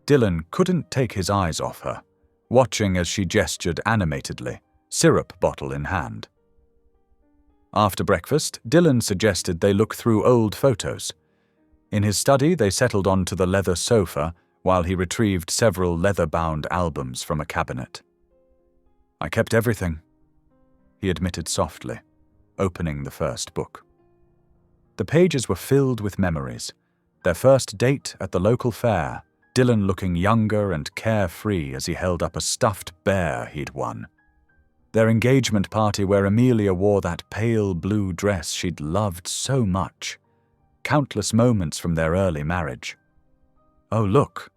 Dylan couldn't take his eyes off her, watching as she gestured animatedly, syrup bottle in hand. After breakfast, Dylan suggested they look through old photos. In his study, they settled onto the leather sofa while he retrieved several leather-bound albums from a cabinet. "I kept everything," he admitted softly, opening the first book. The pages were filled with memories. Their first date at the local fair, Dylan looking younger and carefree as he held up a stuffed bear he'd won. Their engagement party where Amelia wore that pale blue dress she'd loved so much. Countless moments from their early marriage. "Oh, look."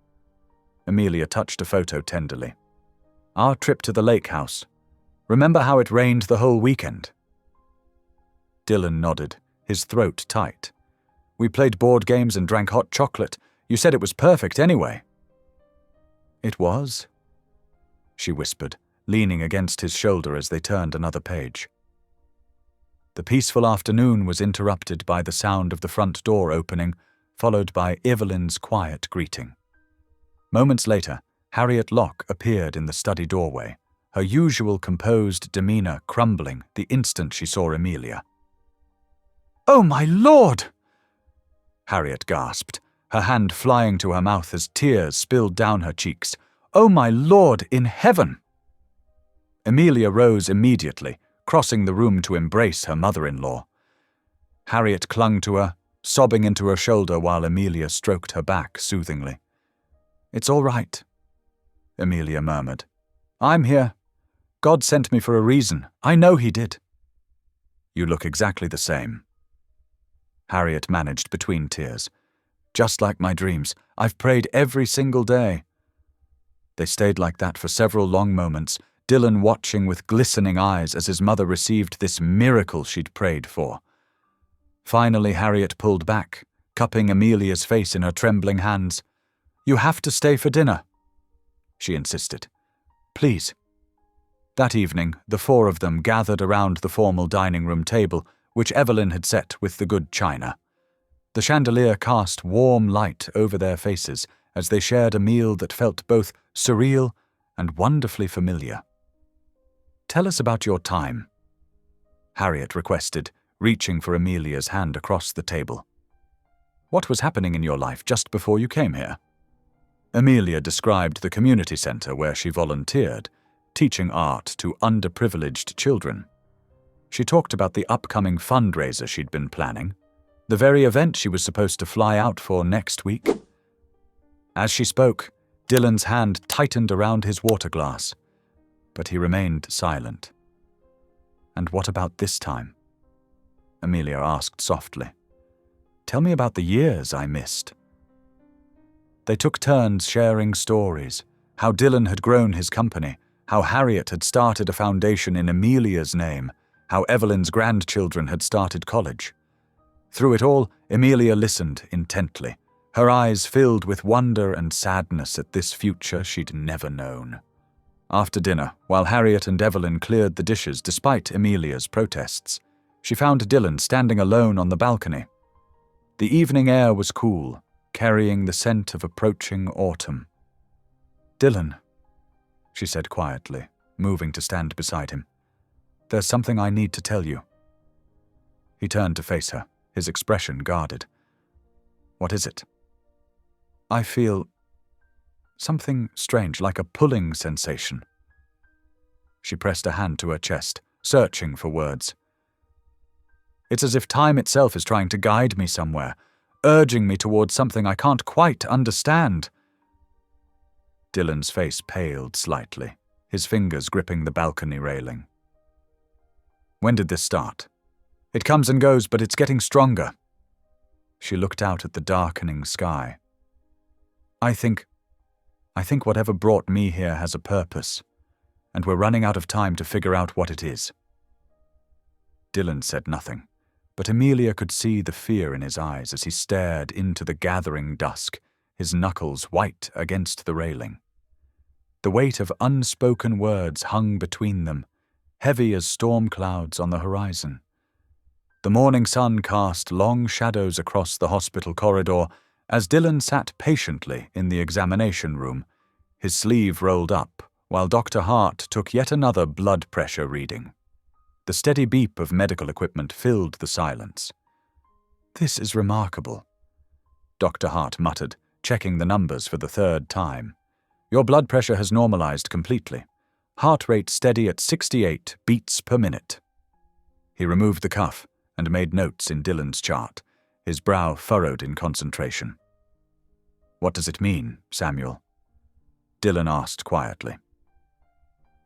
Amelia touched a photo tenderly. "Our trip to the lake house. Remember how it rained the whole weekend?" Dylan nodded, his throat tight. "We played board games and drank hot chocolate. You said it was perfect anyway." "It was," she whispered, leaning against his shoulder as they turned another page. The peaceful afternoon was interrupted by the sound of the front door opening, followed by Evelyn's quiet greeting. Moments later, Harriet Locke appeared in the study doorway, her usual composed demeanor crumbling the instant she saw Amelia. "Oh, my Lord!" Harriet gasped, her hand flying to her mouth as tears spilled down her cheeks. "Oh, my Lord in heaven!" Amelia rose immediately, crossing the room to embrace her mother-in-law. Harriet clung to her, sobbing into her shoulder while Amelia stroked her back soothingly. "It's all right," Amelia murmured. "I'm here. God sent me for a reason. I know he did." "You look exactly the same," Harriet managed between tears. "Just like my dreams. I've prayed every single day." They stayed like that for several long moments, Dylan watching with glistening eyes as his mother received this miracle she'd prayed for. Finally, Harriet pulled back, cupping Amelia's face in her trembling hands. "You have to stay for dinner," she insisted. "Please." That evening, the four of them gathered around the formal dining room table, which Evelyn had set with the good china. The chandelier cast warm light over their faces as they shared a meal that felt both surreal and wonderfully familiar. "Tell us about your time," Harriet requested, reaching for Amelia's hand across the table. "What was happening in your life just before you came here?" Amelia described the community center where she volunteered, teaching art to underprivileged children. She talked about the upcoming fundraiser she'd been planning, the very event she was supposed to fly out for next week. As she spoke, Dylan's hand tightened around his water glass, but he remained silent. "And what about this time?" Amelia asked softly. "Tell me about the years I missed." They took turns sharing stories, how Dylan had grown his company, how Harriet had started a foundation in Amelia's name, how Evelyn's grandchildren had started college. Through it all, Amelia listened intently, her eyes filled with wonder and sadness at this future she'd never known. After dinner, while Harriet and Evelyn cleared the dishes despite Amelia's protests, she found Dylan standing alone on the balcony. The evening air was cool, carrying the scent of approaching autumn. "Dylan," she said quietly, moving to stand beside him. "There's something I need to tell you." He turned to face her, his expression guarded. "What is it?" "I feel something strange, like a pulling sensation." She pressed a hand to her chest, searching for words. "It's as if time itself is trying to guide me somewhere, urging me towards something I can't quite understand." Dylan's face paled slightly, his fingers gripping the balcony railing. "When did this start?" "It comes and goes, but it's getting stronger." She looked out at the darkening sky. I think whatever brought me here has a purpose, and we're running out of time to figure out what it is." Dylan said nothing, but Amelia could see the fear in his eyes as he stared into the gathering dusk, his knuckles white against the railing. The weight of unspoken words hung between them, heavy as storm clouds on the horizon. The morning sun cast long shadows across the hospital corridor as Dylan sat patiently in the examination room, his sleeve rolled up, while Dr. Hart took yet another blood pressure reading. The steady beep of medical equipment filled the silence. "This is remarkable," Dr. Hart muttered, checking the numbers for the third time. "Your blood pressure has normalized completely. Heart rate steady at 68 beats per minute." He removed the cuff and made notes in Dylan's chart, his brow furrowed in concentration. "What does it mean, Samuel?" Dylan asked quietly.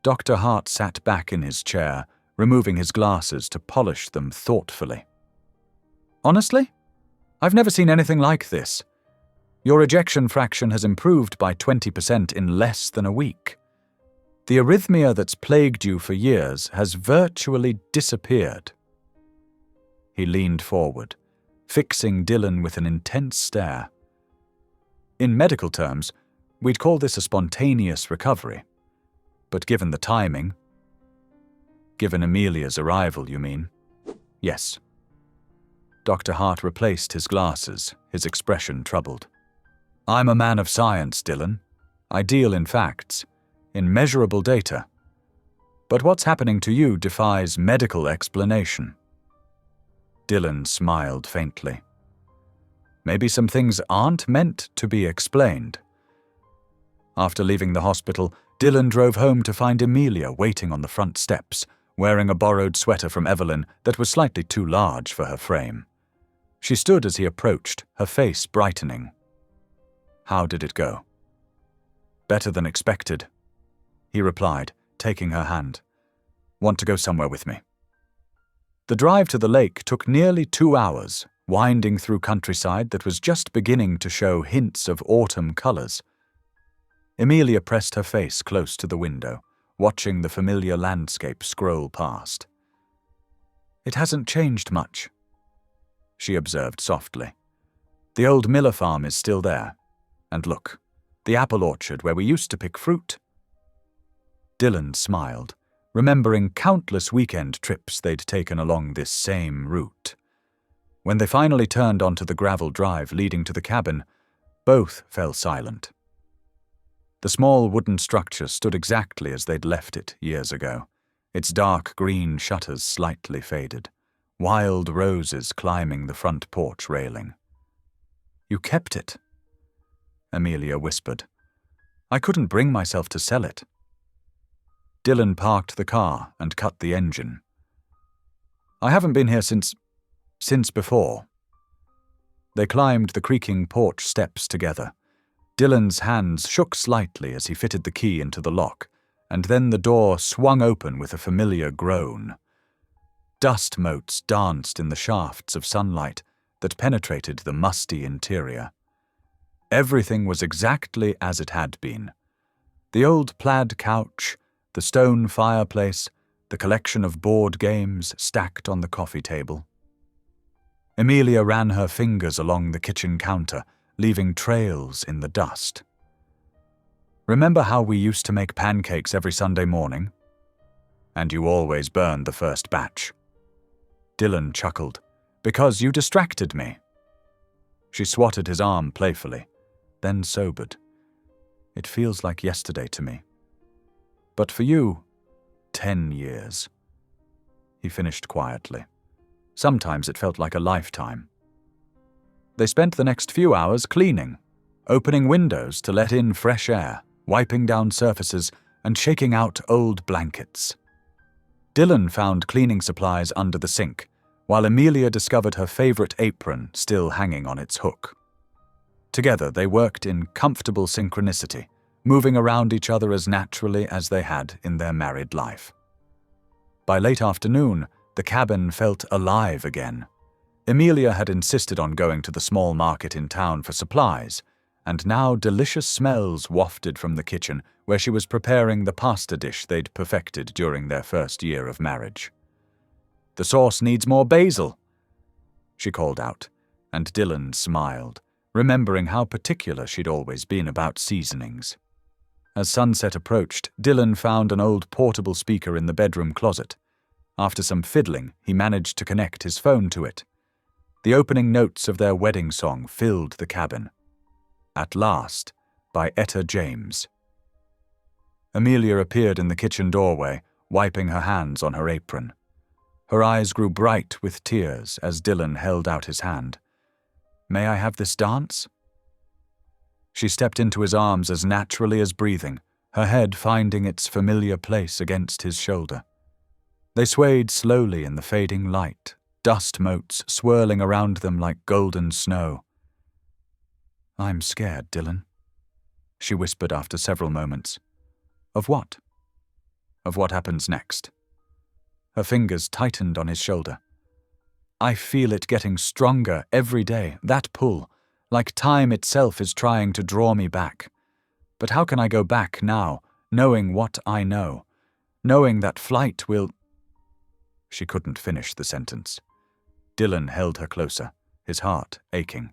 Dr. Hart sat back in his chair, removing his glasses to polish them thoughtfully. "Honestly, I've never seen anything like this. Your ejection fraction has improved by 20% in less than a week. The arrhythmia that's plagued you for years has virtually disappeared." He leaned forward, fixing Dylan with an intense stare. "In medical terms, we'd call this a spontaneous recovery. But given the timing— Given Amelia's arrival, you mean? Yes. Dr. Hart replaced his glasses, his expression troubled. I'm a man of science, Dylan. I deal in facts, in measurable data. But what's happening to you defies medical explanation. Dylan smiled faintly. Maybe some things aren't meant to be explained. After leaving the hospital, Dylan drove home to find Amelia waiting on the front steps, wearing a borrowed sweater from Evelyn that was slightly too large for her frame. She stood as he approached, her face brightening. How did it go? Better than expected, he replied, taking her hand. Want to go somewhere with me? The drive to the lake took nearly 2 hours, winding through countryside that was just beginning to show hints of autumn colors. Amelia pressed her face close to the window, watching the familiar landscape scroll past. It hasn't changed much, she observed softly. The old Miller farm is still there. And look, the apple orchard where we used to pick fruit. Dylan smiled, remembering countless weekend trips they'd taken along this same route. When they finally turned onto the gravel drive leading to the cabin, both fell silent. The small wooden structure stood exactly as they'd left it years ago, its dark green shutters slightly faded, wild roses climbing the front porch railing. You kept it, Amelia whispered. I couldn't bring myself to sell it. Dylan parked the car and cut the engine. I haven't been here since before. They climbed the creaking porch steps together. Dylan's hands shook slightly as he fitted the key into the lock, and then the door swung open with a familiar groan. Dust motes danced in the shafts of sunlight that penetrated the musty interior. Everything was exactly as it had been. The old plaid couch, the stone fireplace, the collection of board games stacked on the coffee table. Amelia ran her fingers along the kitchen counter, leaving trails in the dust. Remember how we used to make pancakes every Sunday morning? And you always burned the first batch. Dylan chuckled. Because you distracted me. She swatted his arm playfully, then sobered. It feels like yesterday to me. But for you, 10 years. He finished quietly. Sometimes it felt like a lifetime. They spent the next few hours cleaning, opening windows to let in fresh air, wiping down surfaces, and shaking out old blankets. Dylan found cleaning supplies under the sink, while Amelia discovered her favorite apron still hanging on its hook. Together they worked in comfortable synchronicity, moving around each other as naturally as they had in their married life. By late afternoon, the cabin felt alive again. Amelia had insisted on going to the small market in town for supplies, and now delicious smells wafted from the kitchen where she was preparing the pasta dish they'd perfected during their first year of marriage. The sauce needs more basil, she called out, and Dylan smiled, remembering how particular she'd always been about seasonings. As sunset approached, Dylan found an old portable speaker in the bedroom closet. After some fiddling, he managed to connect his phone to it. The opening notes of their wedding song filled the cabin. At Last, by Etta James. Amelia appeared in the kitchen doorway, wiping her hands on her apron. Her eyes grew bright with tears as Dylan held out his hand. May I have this dance? She stepped into his arms as naturally as breathing, her head finding its familiar place against his shoulder. They swayed slowly in the fading light, dust motes swirling around them like golden snow. I'm scared, Dylan, she whispered after several moments. Of what? Of what happens next. Her fingers tightened on his shoulder. I feel it getting stronger every day, that pull, like time itself is trying to draw me back. But how can I go back now, knowing what I know, knowing that flight will— She couldn't finish the sentence. Dylan held her closer, his heart aching.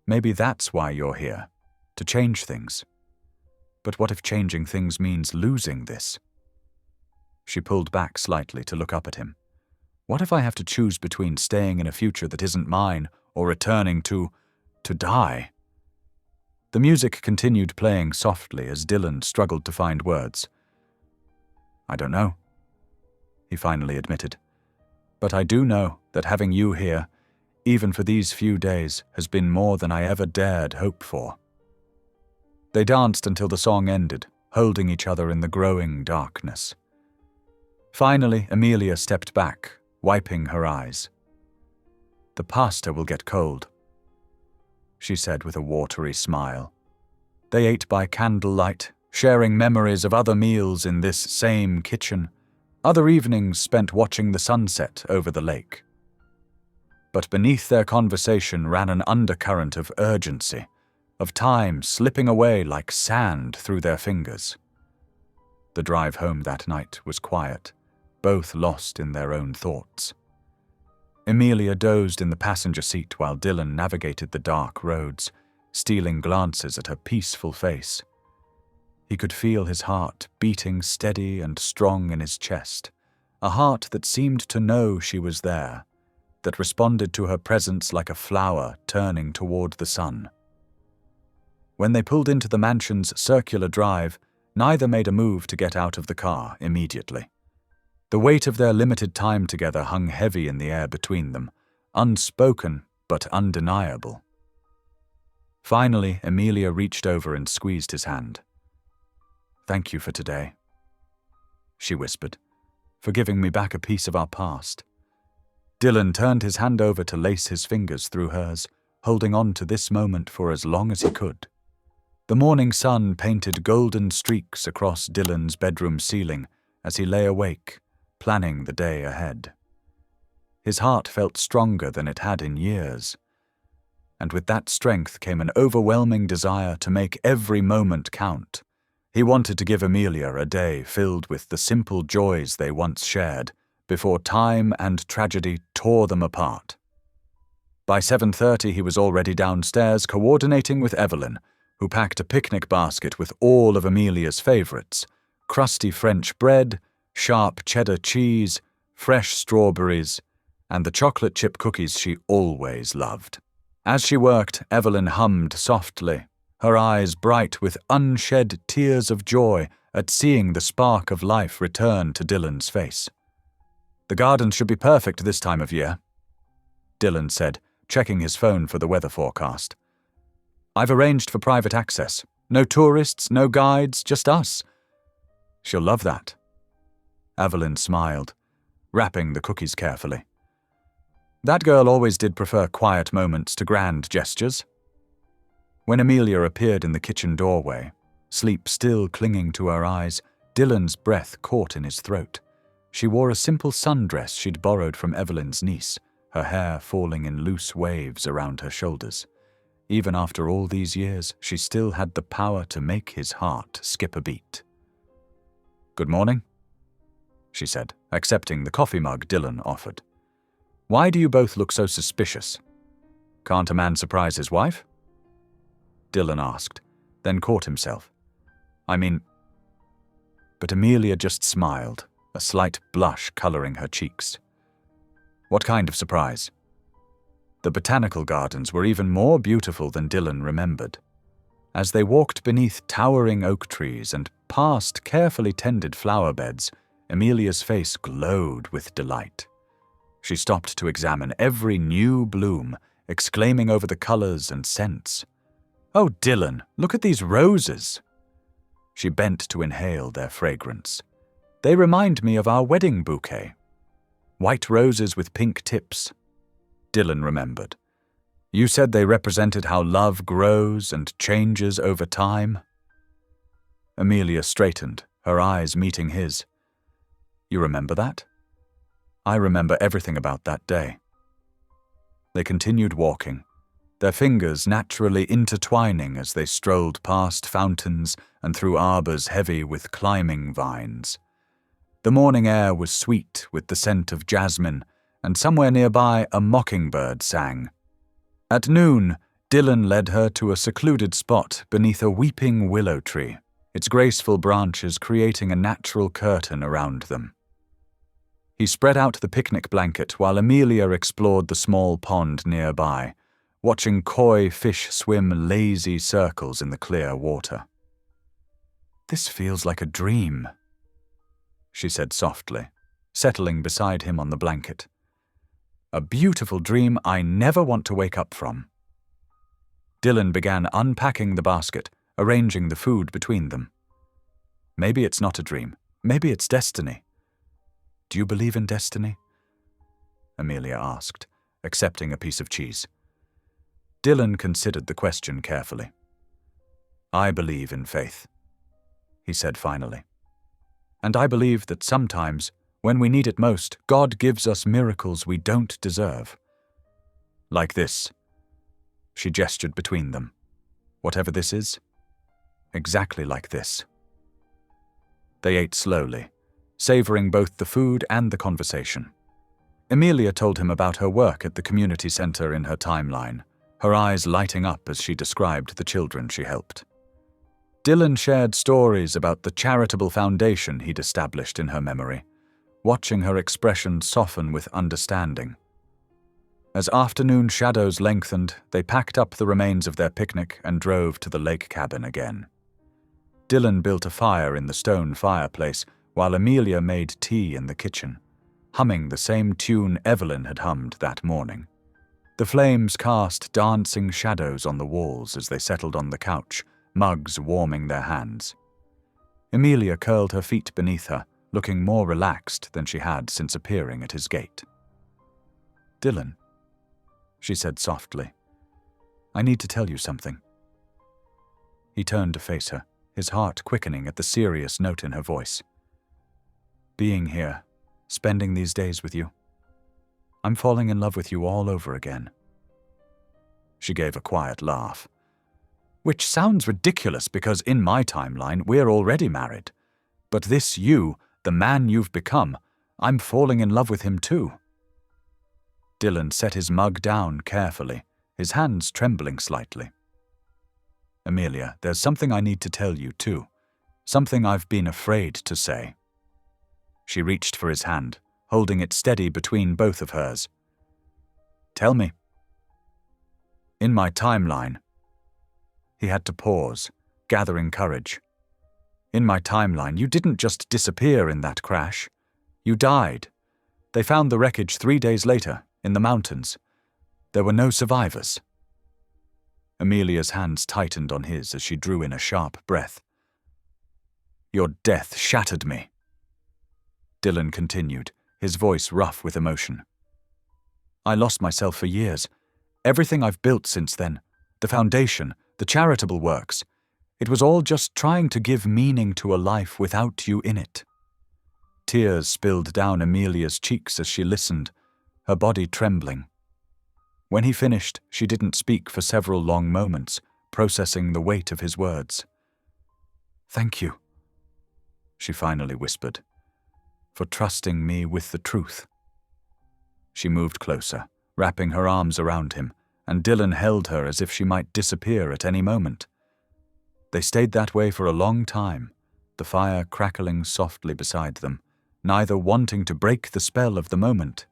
Maybe that's why you're here, to change things. But what if changing things means losing this? She pulled back slightly to look up at him. What if I have to choose between staying in a future that isn't mine or returning to die? The music continued playing softly as Dylan struggled to find words. I don't know, he finally admitted. But I do know that having you here, even for these few days, has been more than I ever dared hope for. They danced until the song ended, holding each other in the growing darkness. Finally, Amelia stepped back, wiping her eyes. The pasta will get cold, she said with a watery smile. They ate by candlelight, sharing memories of other meals in this same kitchen, other evenings spent watching the sunset over the lake. But beneath their conversation ran an undercurrent of urgency, of time slipping away like sand through their fingers. The drive home that night was quiet, both lost in their own thoughts. Amelia dozed in the passenger seat while Dylan navigated the dark roads, stealing glances at her peaceful face. He could feel his heart beating steady and strong in his chest, a heart that seemed to know she was there, that responded to her presence like a flower turning toward the sun. When they pulled into the mansion's circular drive, neither made a move to get out of the car immediately. The weight of their limited time together hung heavy in the air between them, unspoken but undeniable. Finally, Amelia reached over and squeezed his hand. Thank you for today, she whispered, for giving me back a piece of our past. Dylan turned his hand over to lace his fingers through hers, holding on to this moment for as long as he could. The morning sun painted golden streaks across Dylan's bedroom ceiling as he lay awake, planning the day ahead. His heart felt stronger than it had in years, and with that strength came an overwhelming desire to make every moment count. He wanted to give Amelia a day filled with the simple joys they once shared, before time and tragedy tore them apart. By 7:30 he was already downstairs coordinating with Evelyn, who packed a picnic basket with all of Amelia's favorites: crusty French bread, sharp cheddar cheese, fresh strawberries, and the chocolate chip cookies she always loved. As she worked, Evelyn hummed softly, her eyes bright with unshed tears of joy at seeing the spark of life return to Dylan's face. The gardens should be perfect this time of year, Dylan said, checking his phone for the weather forecast. I've arranged for private access. No tourists, no guides, just us. She'll love that. Evelyn smiled, wrapping the cookies carefully. That girl always did prefer quiet moments to grand gestures. When Amelia appeared in the kitchen doorway, sleep still clinging to her eyes, Dylan's breath caught in his throat. She wore a simple sundress she'd borrowed from Evelyn's niece, her hair falling in loose waves around her shoulders. Even after all these years, she still had the power to make his heart skip a beat. Good morning, she said, accepting the coffee mug Dylan offered. Why do you both look so suspicious? Can't a man surprise his wife? Dylan asked, then caught himself. But Amelia just smiled, a slight blush coloring her cheeks. What kind of surprise? The botanical gardens were even more beautiful than Dylan remembered. As they walked beneath towering oak trees and past carefully tended flower beds, Amelia's face glowed with delight. She stopped to examine every new bloom, exclaiming over the colors and scents. Oh, Dylan, look at these roses. She bent to inhale their fragrance. They remind me of our wedding bouquet. White roses with pink tips. Dylan remembered. You said they represented how love grows and changes over time. Amelia straightened, her eyes meeting his. You remember that? I remember everything about that day. They continued walking, their fingers naturally intertwining as they strolled past fountains and through arbors heavy with climbing vines. The morning air was sweet with the scent of jasmine, and somewhere nearby a mockingbird sang. At noon, Dylan led her to a secluded spot beneath a weeping willow tree. its graceful branches creating a natural curtain around them. He spread out the picnic blanket while Amelia explored the small pond nearby, watching koi fish swim lazy circles in the clear water. "This feels like a dream," she said softly, settling beside him on the blanket. "A beautiful dream I never want to wake up from." Dylan began unpacking the basket, arranging the food between them. Maybe it's not a dream. Maybe it's destiny. "Do you believe in destiny?" Amelia asked, accepting a piece of cheese. Dylan considered the question carefully. "I believe in faith," he said finally. "And I believe that sometimes, when we need it most, God gives us miracles we don't deserve. Like this." She gestured between them. "Whatever this is, exactly like this." They ate slowly, savoring both the food and the conversation. Amelia told him about her work at the community center in her timeline, her eyes lighting up as she described the children she helped. Dylan shared stories about the charitable foundation he'd established in her memory, watching her expression soften with understanding. As afternoon shadows lengthened, they packed up the remains of their picnic and drove to the lake cabin again. Dylan built a fire in the stone fireplace while Amelia made tea in the kitchen, humming the same tune Evelyn had hummed that morning. The flames cast dancing shadows on the walls as they settled on the couch, mugs warming their hands. Amelia curled her feet beneath her, looking more relaxed than she had since appearing at his gate. "Dylan," she said softly, "I need to tell you something." He turned to face her, his heart quickening at the serious note in her voice. "Being here, spending these days with you, I'm falling in love with you all over again." She gave a quiet laugh. "Which sounds ridiculous because in my timeline we're already married. But this you, the man you've become, I'm falling in love with him too." Dylan set his mug down carefully, his hands trembling slightly. "Amelia, there's something I need to tell you too. Something I've been afraid to say." She reached for his hand, holding it steady between both of hers. "Tell me." "In my timeline." He had to pause, gathering courage. "In my timeline, you didn't just disappear in that crash. You died. They found the wreckage 3 days later, in the mountains. There were no survivors." Amelia's hands tightened on his as she drew in a sharp breath. "Your death shattered me," Dylan continued, his voice rough with emotion. "I lost myself for years. Everything I've built since then, the foundation, the charitable works, it was all just trying to give meaning to a life without you in it." Tears spilled down Amelia's cheeks as she listened, her body trembling. When he finished, she didn't speak for several long moments, processing the weight of his words. "Thank you," she finally whispered, "for trusting me with the truth." She moved closer, wrapping her arms around him, and Dylan held her as if she might disappear at any moment. They stayed that way for a long time, the fire crackling softly beside them, neither wanting to break the spell of the moment.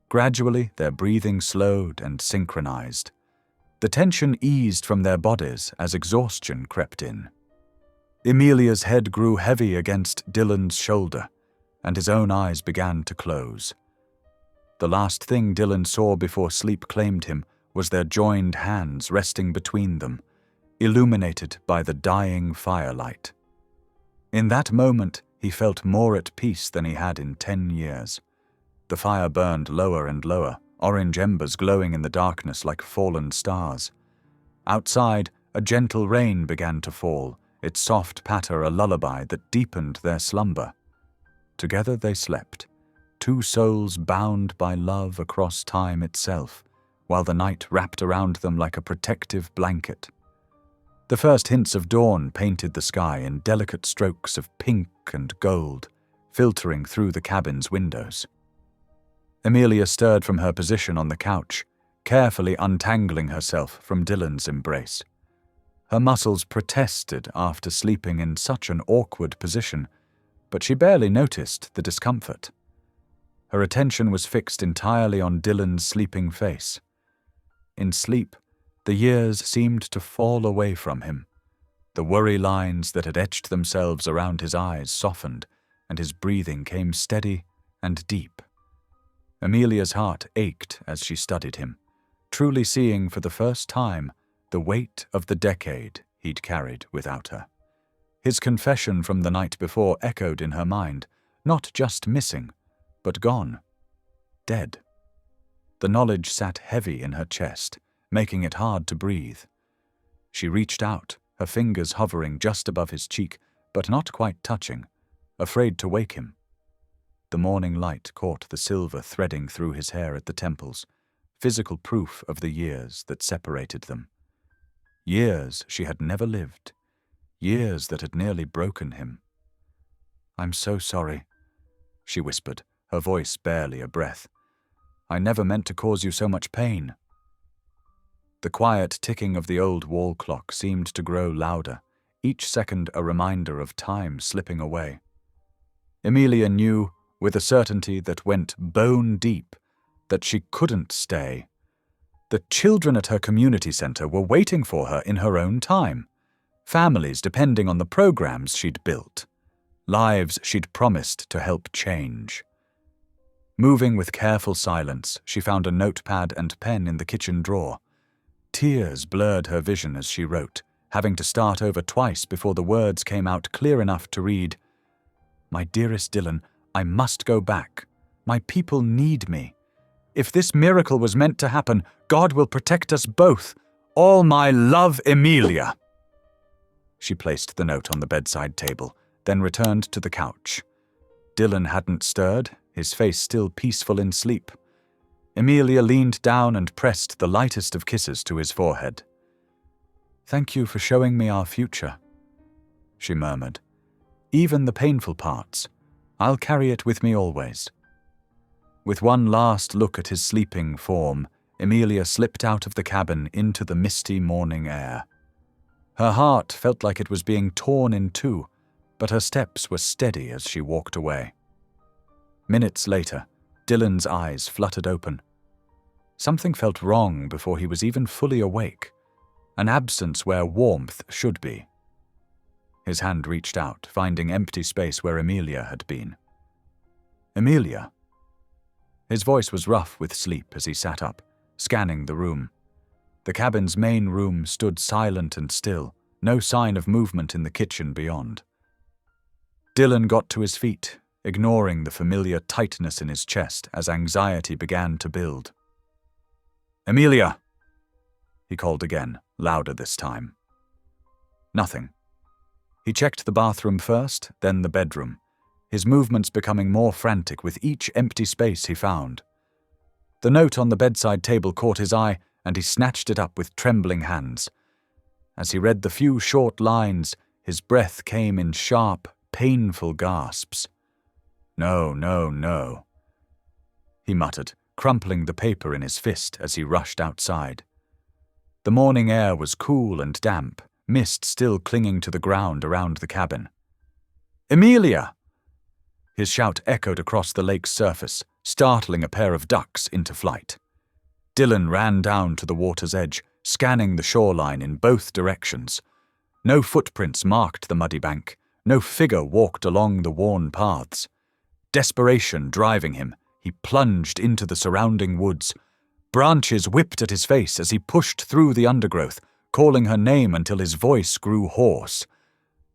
Gradually, their breathing slowed and synchronized. The tension eased from their bodies as exhaustion crept in. Amelia's head grew heavy against Dylan's shoulder, and his own eyes began to close. The last thing Dylan saw before sleep claimed him was their joined hands resting between them, illuminated by the dying firelight. In that moment, he felt more at peace than he had in 10 years. The fire burned lower and lower, orange embers glowing in the darkness like fallen stars. Outside, a gentle rain began to fall, its soft patter a lullaby that deepened their slumber. Together they slept, two souls bound by love across time itself, while the night wrapped around them like a protective blanket. The first hints of dawn painted the sky in delicate strokes of pink and gold, filtering through the cabin's windows. Amelia stirred from her position on the couch, carefully untangling herself from Dylan's embrace. Her muscles protested after sleeping in such an awkward position, but she barely noticed the discomfort. Her attention was fixed entirely on Dylan's sleeping face. In sleep, the years seemed to fall away from him. The worry lines that had etched themselves around his eyes softened, and his breathing came steady and deep. Amelia's heart ached as she studied him, truly seeing for the first time the weight of the decade he'd carried without her. His confession from the night before echoed in her mind, not just missing, but gone, dead. The knowledge sat heavy in her chest, making it hard to breathe. She reached out, her fingers hovering just above his cheek, but not quite touching, afraid to wake him. The morning light caught the silver threading through his hair at the temples, physical proof of the years that separated them. Years she had never lived, years that had nearly broken him. "I'm so sorry," she whispered, her voice barely a breath. "I never meant to cause you so much pain." The quiet ticking of the old wall clock seemed to grow louder, each second a reminder of time slipping away. Amelia knew, with a certainty that went bone deep, that she couldn't stay. The children at her community center were waiting for her in her own time, families depending on the programs she'd built, lives she'd promised to help change. Moving with careful silence, she found a notepad and pen in the kitchen drawer. Tears blurred her vision as she wrote, having to start over twice before the words came out clear enough to read, "My dearest Dylan, I must go back. My people need me. If this miracle was meant to happen, God will protect us both. All my love, Amelia." She placed the note on the bedside table, then returned to the couch. Dylan hadn't stirred, his face still peaceful in sleep. Amelia leaned down and pressed the lightest of kisses to his forehead. "Thank you for showing me our future," she murmured. "Even the painful parts. I'll carry it with me always." With one last look at his sleeping form, Amelia slipped out of the cabin into the misty morning air. Her heart felt like it was being torn in two, but her steps were steady as she walked away. Minutes later, Dylan's eyes fluttered open. Something felt wrong before he was even fully awake, an absence where warmth should be. His hand reached out, finding empty space where Amelia had been. "Amelia?" His voice was rough with sleep as he sat up, scanning the room. The cabin's main room stood silent and still, no sign of movement in the kitchen beyond. Dylan got to his feet, ignoring the familiar tightness in his chest as anxiety began to build. "Amelia!" he called again, louder this time. Nothing. He checked the bathroom first, then the bedroom, his movements becoming more frantic with each empty space he found. The note on the bedside table caught his eye, and he snatched it up with trembling hands. As he read the few short lines, his breath came in sharp, painful gasps. "No, no, no," he muttered, crumpling the paper in his fist as he rushed outside. The morning air was cool and damp, mist still clinging to the ground around the cabin. "Amelia!" His shout echoed across the lake's surface, startling a pair of ducks into flight. Dylan ran down to the water's edge, scanning the shoreline in both directions. No footprints marked the muddy bank, no figure walked along the worn paths. Desperation driving him, he plunged into the surrounding woods. Branches whipped at his face as he pushed through the undergrowth, calling her name until his voice grew hoarse.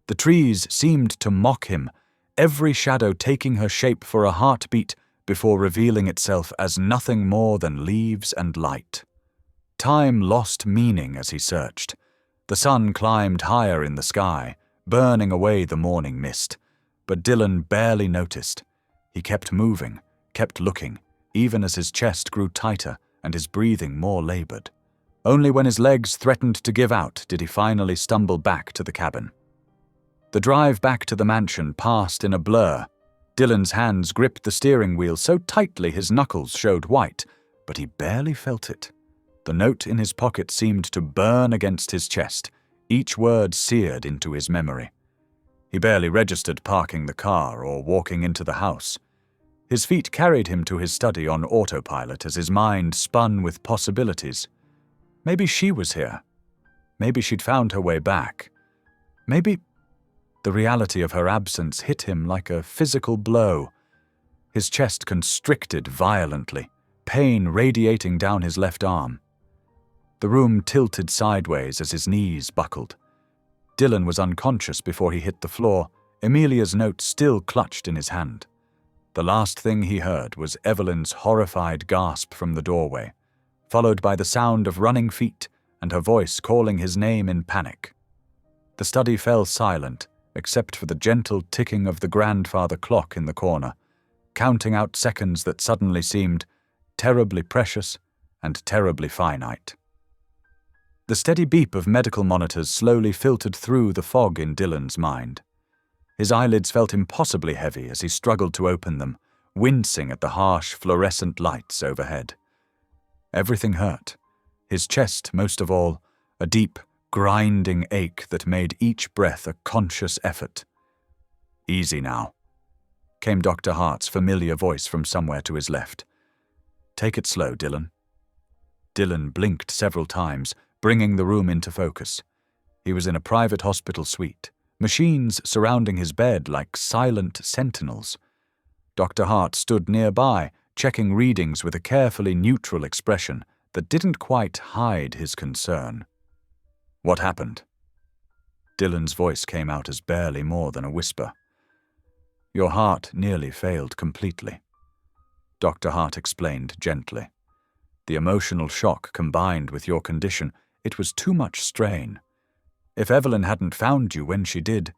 The trees seemed to mock him, every shadow taking her shape for a heartbeat before revealing itself as nothing more than leaves and light. Time lost meaning as he searched. The sun climbed higher in the sky, burning away the morning mist, but Dylan barely noticed. He kept moving, kept looking, even as his chest grew tighter and his breathing more labored. Only when his legs threatened to give out did he finally stumble back to the cabin. The drive back to the mansion passed in a blur. Dylan's hands gripped the steering wheel so tightly his knuckles showed white, but he barely felt it. The note in his pocket seemed to burn against his chest, each word seared into his memory. He barely registered parking the car or walking into the house. His feet carried him to his study on autopilot as his mind spun with possibilities. Maybe she was here. Maybe she'd found her way back. Maybe the reality of her absence hit him like a physical blow. His chest constricted violently, pain radiating down his left arm. The room tilted sideways as his knees buckled. Dylan was unconscious before he hit the floor, Amelia's note still clutched in his hand. The last thing he heard was Evelyn's horrified gasp from the doorway, followed by the sound of running feet and her voice calling his name in panic. The study fell silent, except for the gentle ticking of the grandfather clock in the corner, counting out seconds that suddenly seemed terribly precious and terribly finite. The steady beep of medical monitors slowly filtered through the fog in Dylan's mind. His eyelids felt impossibly heavy as he struggled to open them, wincing at the harsh fluorescent lights overhead. Everything hurt, his chest most of all, a deep, grinding ache that made each breath a conscious effort. "Easy now," came Dr. Hart's familiar voice from somewhere to his left. "Take it slow, Dylan." Dylan blinked several times, bringing the room into focus. He was in a private hospital suite, machines surrounding his bed like silent sentinels. Dr. Hart stood nearby, checking readings with a carefully neutral expression that didn't quite hide his concern. "What happened?" Dylan's voice came out as barely more than a whisper. "Your heart nearly failed completely," Dr. Hart explained gently. "The emotional shock combined with your condition, it was too much strain. If Evelyn hadn't found you when she did—"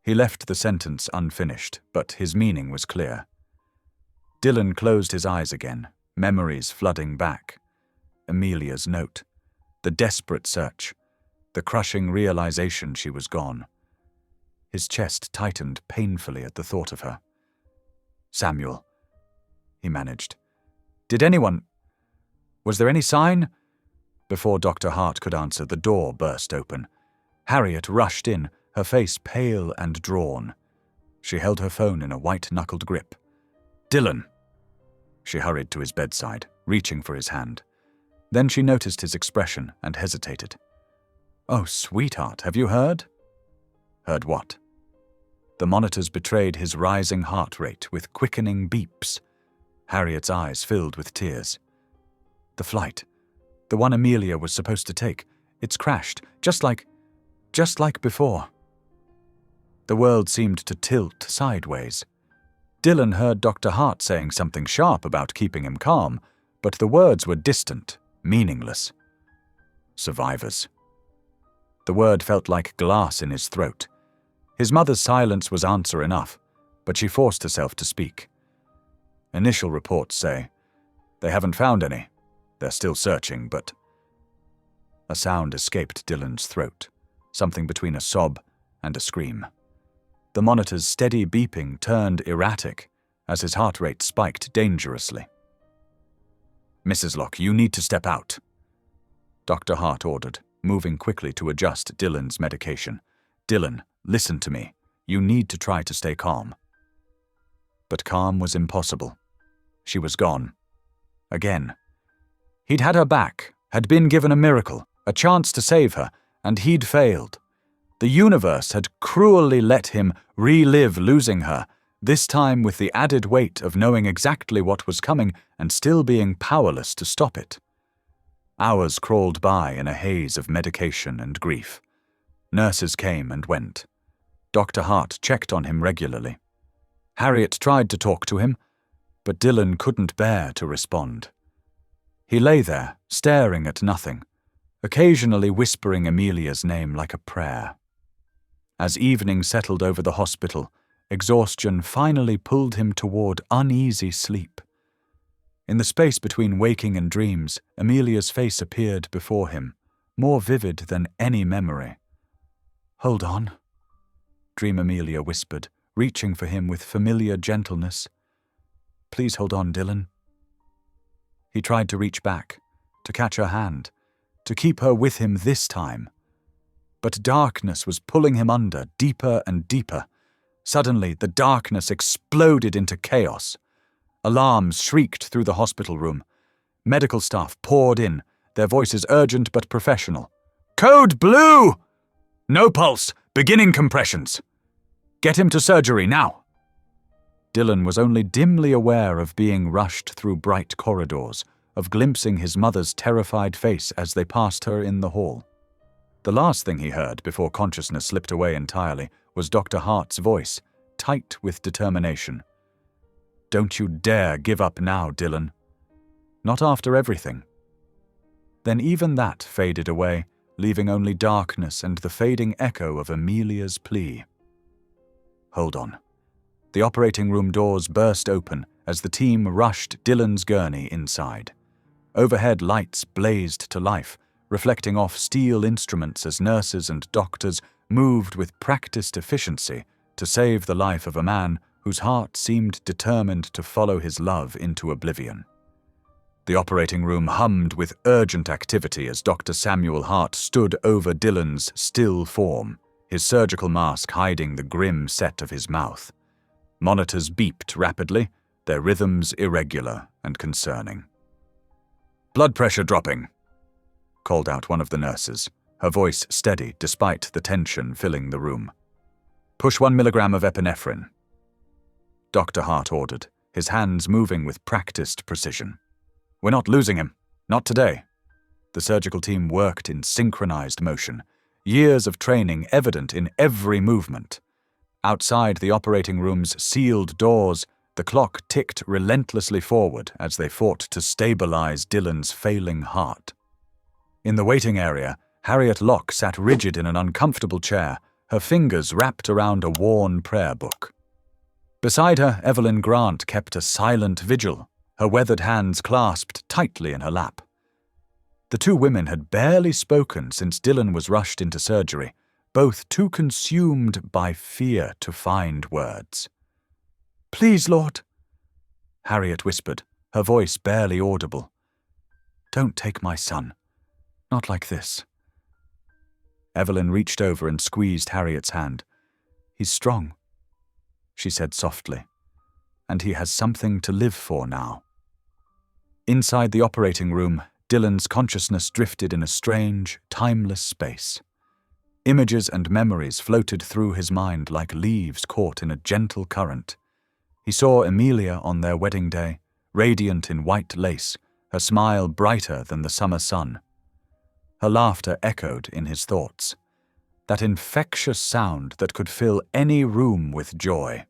He left the sentence unfinished, but his meaning was clear. Dylan closed his eyes again, memories flooding back. Amelia's note, the desperate search, the crushing realization she was gone. His chest tightened painfully at the thought of her. "Samuel," he managed. Was there any sign?" Before Dr. Hart could answer, the door burst open. Harriet rushed in, her face pale and drawn. She held her phone in a white-knuckled grip. "Dylan!" She hurried to his bedside, reaching for his hand. Then she noticed his expression and hesitated. "Oh, sweetheart, have you heard?" "Heard what?" The monitors betrayed his rising heart rate with quickening beeps. Harriet's eyes filled with tears. "The flight. The one Amelia was supposed to take. It's crashed, just like before." The world seemed to tilt sideways. Dylan heard Dr. Hart saying something sharp about keeping him calm, but the words were distant, meaningless. "Survivors." The word felt like glass in his throat. His mother's silence was answer enough, but she forced herself to speak. "Initial reports say they haven't found any. They're still searching, but—" A sound escaped Dylan's throat, something between a sob and a scream. The monitor's steady beeping turned erratic as his heart rate spiked dangerously. "Mrs. Locke, you need to step out," Dr. Hart ordered, moving quickly to adjust Dylan's medication. "Dylan, listen to me. You need to try to stay calm." But calm was impossible. She was gone. Again. He'd had her back, had been given a miracle, a chance to save her, and he'd failed. The universe had cruelly let him relive losing her, this time with the added weight of knowing exactly what was coming and still being powerless to stop it. Hours crawled by in a haze of medication and grief. Nurses came and went. Dr. Hart checked on him regularly. Harriet tried to talk to him, but Dylan couldn't bear to respond. He lay there, staring at nothing, occasionally whispering Amelia's name like a prayer. As evening settled over the hospital, exhaustion finally pulled him toward uneasy sleep. In the space between waking and dreams, Amelia's face appeared before him, more vivid than any memory. "Hold on," Dream Amelia whispered, reaching for him with familiar gentleness. "Please hold on, Dylan." He tried to reach back, to catch her hand, to keep her with him this time. But darkness was pulling him under, deeper and deeper. Suddenly, the darkness exploded into chaos. Alarms shrieked through the hospital room. Medical staff poured in, their voices urgent but professional. "Code Blue! No pulse! Beginning compressions! Get him to surgery, now!" Dylan was only dimly aware of being rushed through bright corridors, of glimpsing his mother's terrified face as they passed her in the hall. The last thing he heard before consciousness slipped away entirely was Dr. Hart's voice, tight with determination. "Don't you dare give up now, Dylan. Not after everything." Then even that faded away, leaving only darkness and the fading echo of Amelia's plea. Hold on. The operating room doors burst open as the team rushed Dylan's gurney inside. Overhead lights blazed to life, reflecting off steel instruments as nurses and doctors moved with practiced efficiency to save the life of a man whose heart seemed determined to follow his love into oblivion. The operating room hummed with urgent activity as Dr. Samuel Hart stood over Dylan's still form, his surgical mask hiding the grim set of his mouth. Monitors beeped rapidly, their rhythms irregular and concerning. "Blood pressure dropping," called out one of the nurses, her voice steady despite the tension filling the room. "Push 1 milligram of epinephrine," Dr. Hart ordered, his hands moving with practiced precision. "We're not losing him. Not today." The surgical team worked in synchronized motion, years of training evident in every movement. Outside the operating room's sealed doors, the clock ticked relentlessly forward as they fought to stabilize Dylan's failing heart. In the waiting area, Harriet Locke sat rigid in an uncomfortable chair, her fingers wrapped around a worn prayer book. Beside her, Evelyn Grant kept a silent vigil, her weathered hands clasped tightly in her lap. The two women had barely spoken since Dylan was rushed into surgery, both too consumed by fear to find words. "Please, Lord," Harriet whispered, her voice barely audible. "Don't take my son. Not like this." Evelyn reached over and squeezed Harriet's hand. "He's strong," she said softly, "and he has something to live for now." Inside the operating room, Dylan's consciousness drifted in a strange, timeless space. Images and memories floated through his mind like leaves caught in a gentle current. He saw Amelia on their wedding day, radiant in white lace, her smile brighter than the summer sun. Her laughter echoed in his thoughts, that infectious sound that could fill any room with joy.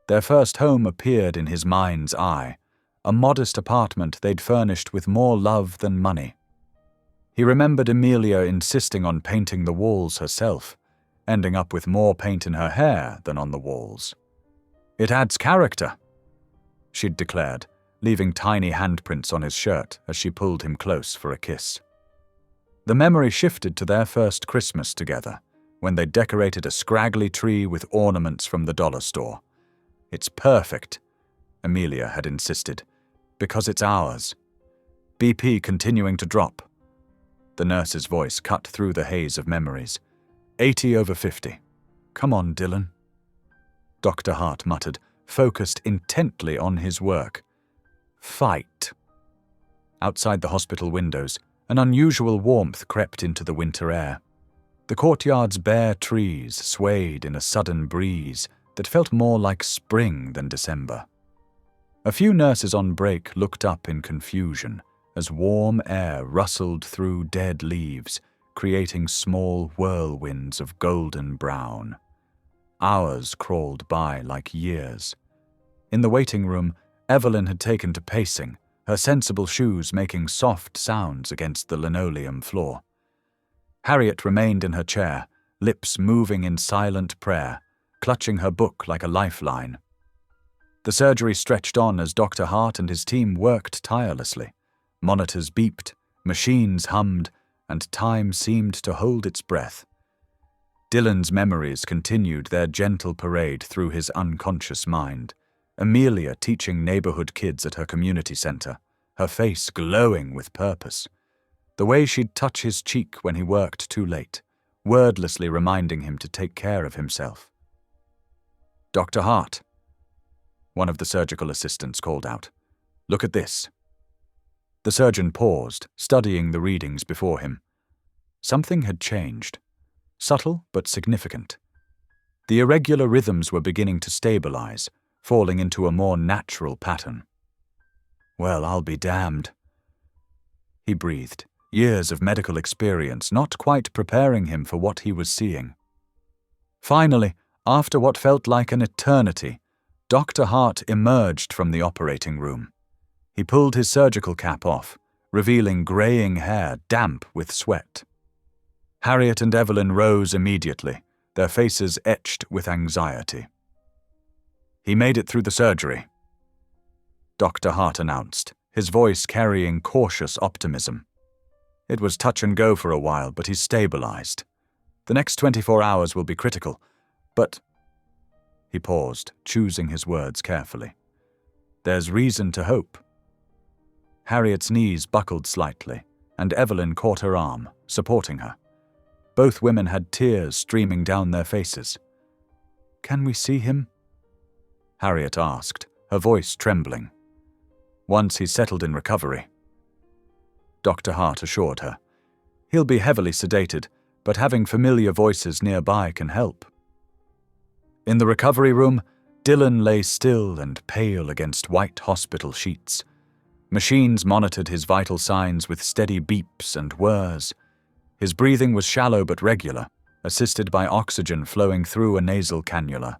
Their first home appeared in his mind's eye, a modest apartment they'd furnished with more love than money. He remembered Amelia insisting on painting the walls herself, ending up with more paint in her hair than on the walls. "It adds character," she'd declared, leaving tiny handprints on his shirt as she pulled him close for a kiss. The memory shifted to their first Christmas together, when they decorated a scraggly tree with ornaments from the dollar store. "It's perfect," Amelia had insisted, "because it's ours." BP continuing to drop. The nurse's voice cut through the haze of memories. 80/50. "Come on, Dylan," Dr. Hart muttered, focused intently on his work. "Fight." Outside the hospital windows, an unusual warmth crept into the winter air. The courtyard's bare trees swayed in a sudden breeze that felt more like spring than December. A few nurses on break looked up in confusion as warm air rustled through dead leaves, creating small whirlwinds of golden brown. Hours crawled by like years. In the waiting room, Evelyn had taken to pacing, her sensible shoes making soft sounds against the linoleum floor. Harriet remained in her chair, lips moving in silent prayer, clutching her book like a lifeline. The surgery stretched on as Dr. Hart and his team worked tirelessly. Monitors beeped, machines hummed, and time seemed to hold its breath. Dylan's memories continued their gentle parade through his unconscious mind. Amelia teaching neighborhood kids at her community center, her face glowing with purpose. The way she'd touch his cheek when he worked too late, wordlessly reminding him to take care of himself. "Dr. Hart," one of the surgical assistants called out. "Look at this." The surgeon paused, studying the readings before him. Something had changed, subtle but significant. The irregular rhythms were beginning to stabilize, falling into a more natural pattern. "Well, I'll be damned," he breathed, years of medical experience not quite preparing him for what he was seeing. Finally, after what felt like an eternity, Dr. Hart emerged from the operating room. He pulled his surgical cap off, revealing graying hair damp with sweat. Harriet and Evelyn rose immediately, their faces etched with anxiety. "He made it through the surgery," Dr. Hart announced, his voice carrying cautious optimism. "It was touch and go for a while, but he's stabilized. The next 24 hours will be critical, but—" He paused, choosing his words carefully. "There's reason to hope." Harriet's knees buckled slightly, and Evelyn caught her arm, supporting her. Both women had tears streaming down their faces. "Can we see him?" Harriet asked, her voice trembling. "Once he's settled in recovery," Dr. Hart assured her. "He'll be heavily sedated, but having familiar voices nearby can help." In the recovery room, Dylan lay still and pale against white hospital sheets. Machines monitored his vital signs with steady beeps and whirs. His breathing was shallow but regular, assisted by oxygen flowing through a nasal cannula.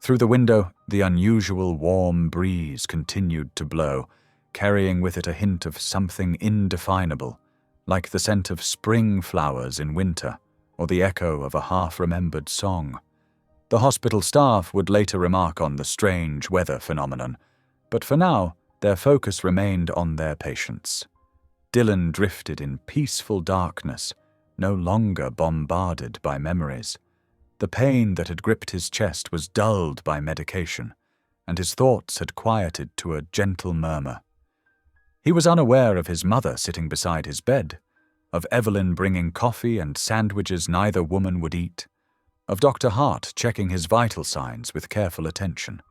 Through the window, the unusual warm breeze continued to blow, carrying with it a hint of something indefinable, like the scent of spring flowers in winter or the echo of a half-remembered song. The hospital staff would later remark on the strange weather phenomenon, but for now, their focus remained on their patients. Dylan drifted in peaceful darkness, no longer bombarded by memories. The pain that had gripped his chest was dulled by medication, and his thoughts had quieted to a gentle murmur. He was unaware of his mother sitting beside his bed, of Evelyn bringing coffee and sandwiches neither woman would eat, of Dr. Hart checking his vital signs with careful attention.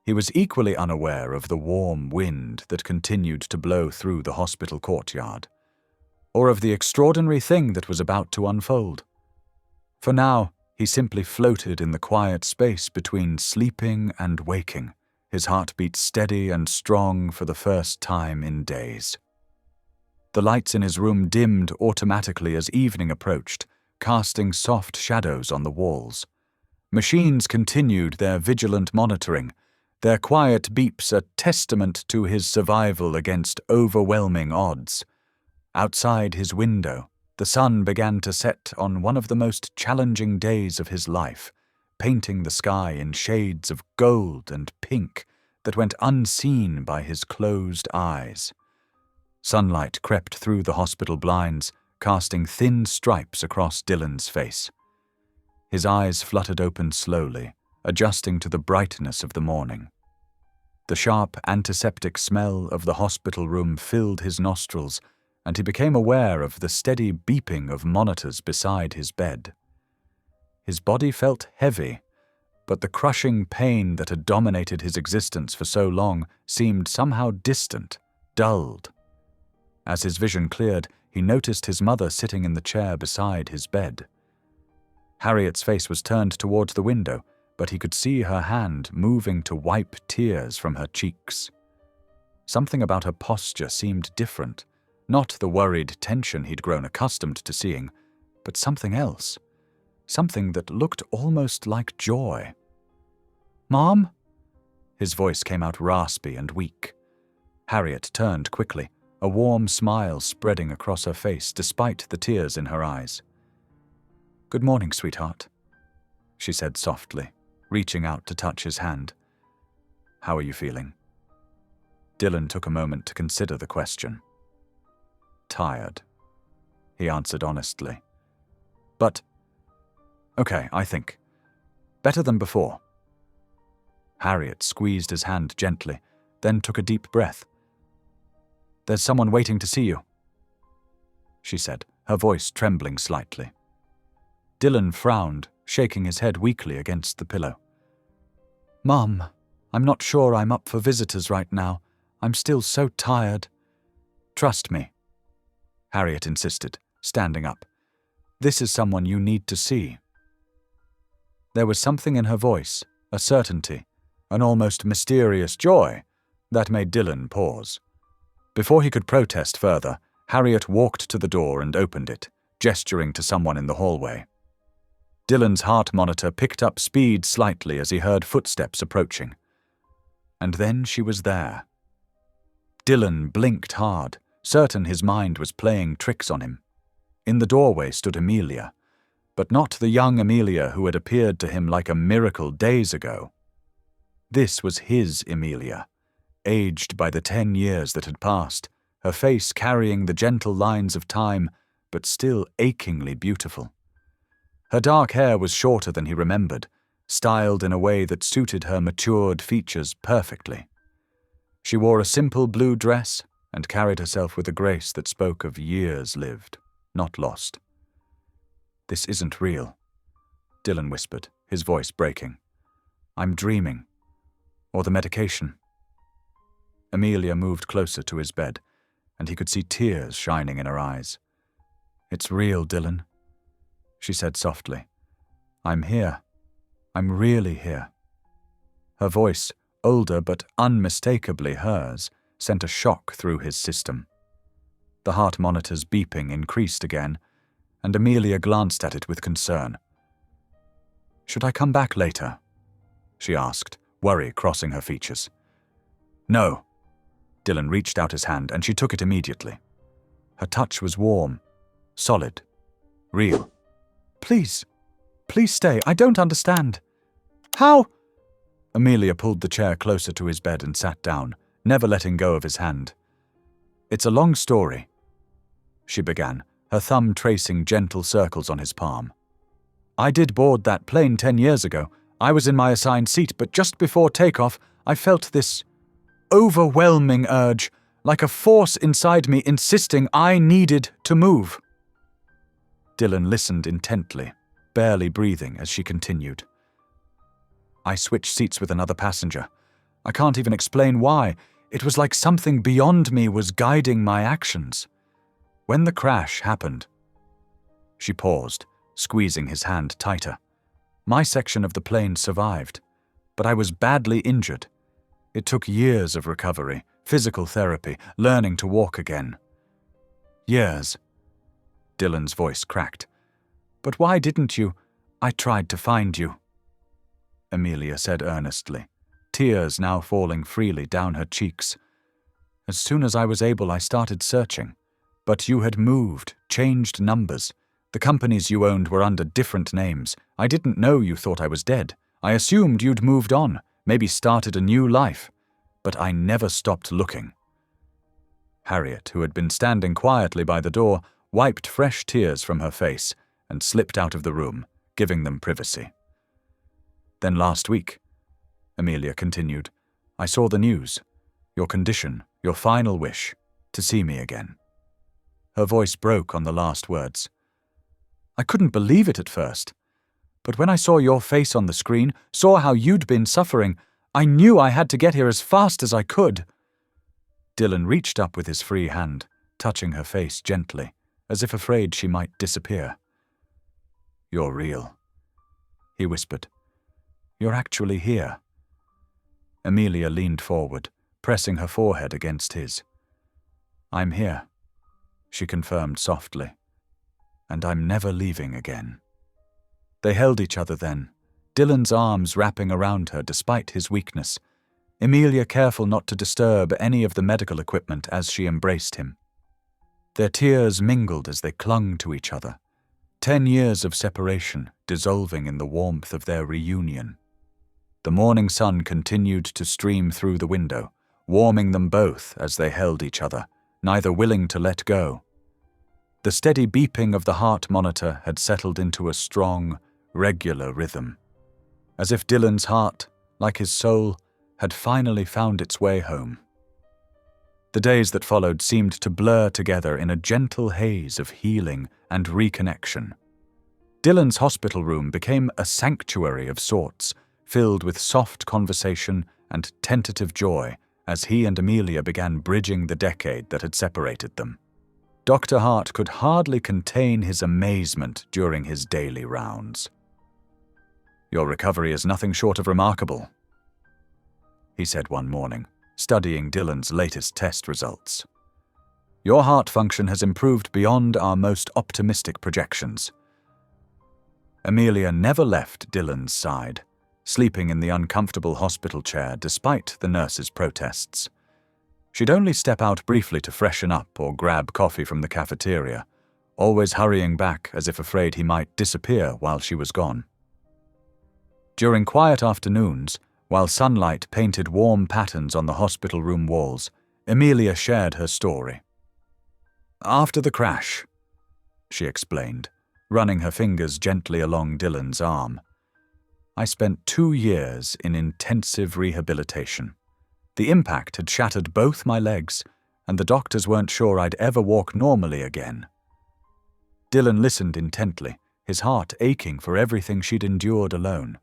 He was equally unaware of the warm wind that continued to blow through the hospital courtyard, or of the extraordinary thing that was about to unfold. For now, he simply floated in the quiet space between sleeping and waking, his heartbeat steady and strong for the first time in days. The lights in his room dimmed automatically as evening approached, casting soft shadows on the walls. Machines continued their vigilant monitoring, their quiet beeps a testament to his survival against overwhelming odds. Outside his window, the sun began to set on one of the most challenging days of his life, painting the sky in shades of gold and pink that went unseen by his closed eyes. Sunlight crept through the hospital blinds, casting thin stripes across Dylan's face. His eyes fluttered open slowly, adjusting to the brightness of the morning. The sharp antiseptic smell of the hospital room filled his nostrils, and he became aware of the steady beeping of monitors beside his bed. His body felt heavy, but the crushing pain that had dominated his existence for so long seemed somehow distant, dulled. As his vision cleared, he noticed his mother sitting in the chair beside his bed. Harriet's face was turned towards the window, but he could see her hand moving to wipe tears from her cheeks. Something about her posture seemed different, not the worried tension he'd grown accustomed to seeing, but something else, something that looked almost like joy. "Mom?" His voice came out raspy and weak. Harriet turned quickly, a warm smile spreading across her face despite the tears in her eyes. "Good morning, sweetheart," she said softly, reaching out to touch his hand. "How are you feeling?" Dylan took a moment to consider the question. "Tired," he answered honestly. "But, okay, I think. Better than before." Harriet squeezed his hand gently, then took a deep breath. "There's someone waiting to see you," she said, her voice trembling slightly. Dylan frowned, shaking his head weakly against the pillow. "Mum, I'm not sure I'm up for visitors right now. I'm still so tired." "Trust me," Harriet insisted, standing up. "This is someone you need to see." There was something in her voice, a certainty, an almost mysterious joy, that made Dylan pause. Before he could protest further, Harriet walked to the door and opened it, gesturing to someone in the hallway. Dylan's heart monitor picked up speed slightly as he heard footsteps approaching. And then she was there. Dylan blinked hard, certain his mind was playing tricks on him. In the doorway stood Amelia, but not the young Amelia who had appeared to him like a miracle days ago. This was his Amelia, aged by the 10 years that had passed, her face carrying the gentle lines of time, but still achingly beautiful. Her dark hair was shorter than he remembered, styled in a way that suited her matured features perfectly. She wore a simple blue dress and carried herself with a grace that spoke of years lived, not lost. "This isn't real," Dylan whispered, his voice breaking. "I'm dreaming. Or the medication." Amelia moved closer to his bed, and he could see tears shining in her eyes. "It's real, Dylan," she said softly. "I'm here. I'm really here." Her voice, older but unmistakably hers, sent a shock through his system. The heart monitor's beeping increased again, and Amelia glanced at it with concern. "Should I come back later?" she asked, worry crossing her features. "No." Dylan reached out his hand, and she took it immediately. Her touch was warm, solid, real. Please stay. I don't understand." "How?" Amelia pulled the chair closer to his bed and sat down, never letting go of his hand. "It's a long story," she began, her thumb tracing gentle circles on his palm. "I did board that plane 10 years ago. I was in my assigned seat, but just before takeoff, I felt this overwhelming urge, like a force inside me insisting I needed to move." Dylan listened intently, barely breathing as she continued. "I switched seats with another passenger. I can't even explain why. It was like something beyond me was guiding my actions. When the crash happened..." She paused, squeezing his hand tighter. "My section of the plane survived, but I was badly injured. It took years of recovery, physical therapy, learning to walk again." "Years." Dylan's voice cracked. "But why didn't you? I tried to find you," Amelia said earnestly, tears now falling freely down her cheeks. "As soon as I was able, I started searching. But you had moved, changed numbers. The companies you owned were under different names. I didn't know you thought I was dead. I assumed you'd moved on, maybe started a new life. But I never stopped looking." Harriet, who had been standing quietly by the door, wiped fresh tears from her face and slipped out of the room, giving them privacy. "Then last week," Amelia continued, "I saw the news. Your condition, your final wish, to see me again." Her voice broke on the last words. "I couldn't believe it at first. But when I saw your face on the screen, saw how you'd been suffering, I knew I had to get here as fast as I could." Dylan reached up with his free hand, touching her face gently, as if afraid she might disappear. "You're real," he whispered. "You're actually here." Amelia leaned forward, pressing her forehead against his. "I'm here," she confirmed softly. "And I'm never leaving again." They held each other then, Dylan's arms wrapping around her despite his weakness, Amelia careful not to disturb any of the medical equipment as she embraced him. Their tears mingled as they clung to each other, 10 years of separation dissolving in the warmth of their reunion. The morning sun continued to stream through the window, warming them both as they held each other, neither willing to let go. The steady beeping of the heart monitor had settled into a strong, regular rhythm, as if Dylan's heart, like his soul, had finally found its way home. The days that followed seemed to blur together in a gentle haze of healing and reconnection. Dylan's hospital room became a sanctuary of sorts, filled with soft conversation and tentative joy as he and Amelia began bridging the decade that had separated them. Dr. Hart could hardly contain his amazement during his daily rounds. "Your recovery is nothing short of remarkable," he said one morning, studying Dylan's latest test results. "Your heart function has improved beyond our most optimistic projections." Amelia never left Dylan's side, sleeping in the uncomfortable hospital chair despite the nurse's protests. She'd only step out briefly to freshen up or grab coffee from the cafeteria, always hurrying back as if afraid he might disappear while she was gone. During quiet afternoons, while sunlight painted warm patterns on the hospital room walls, Amelia shared her story. "After the crash," she explained, running her fingers gently along Dylan's arm, "I spent 2 years in intensive rehabilitation. The impact had shattered both my legs, and the doctors weren't sure I'd ever walk normally again." Dylan listened intently, his heart aching for everything she'd endured alone.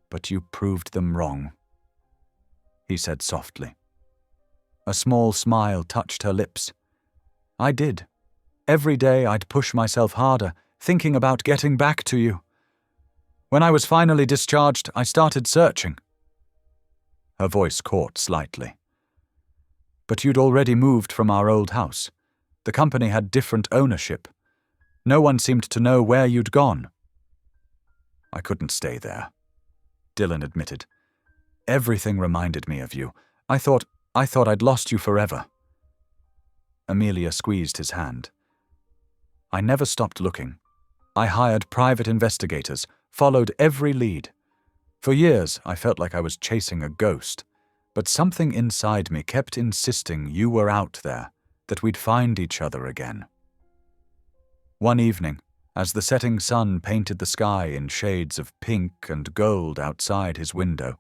"But you proved them wrong," he said softly. A small smile touched her lips. "I did. Every day I'd push myself harder, thinking about getting back to you. When I was finally discharged, I started searching." Her voice caught slightly. "But you'd already moved from our old house. The company had different ownership. No one seemed to know where you'd gone." "I couldn't stay there," Dylan admitted. "Everything reminded me of you. I thought I'd lost you forever." Amelia squeezed his hand. "I never stopped looking. I hired private investigators, followed every lead. For years, I felt like I was chasing a ghost, but something inside me kept insisting you were out there, that we'd find each other again." One evening, as the setting sun painted the sky in shades of pink and gold outside his window,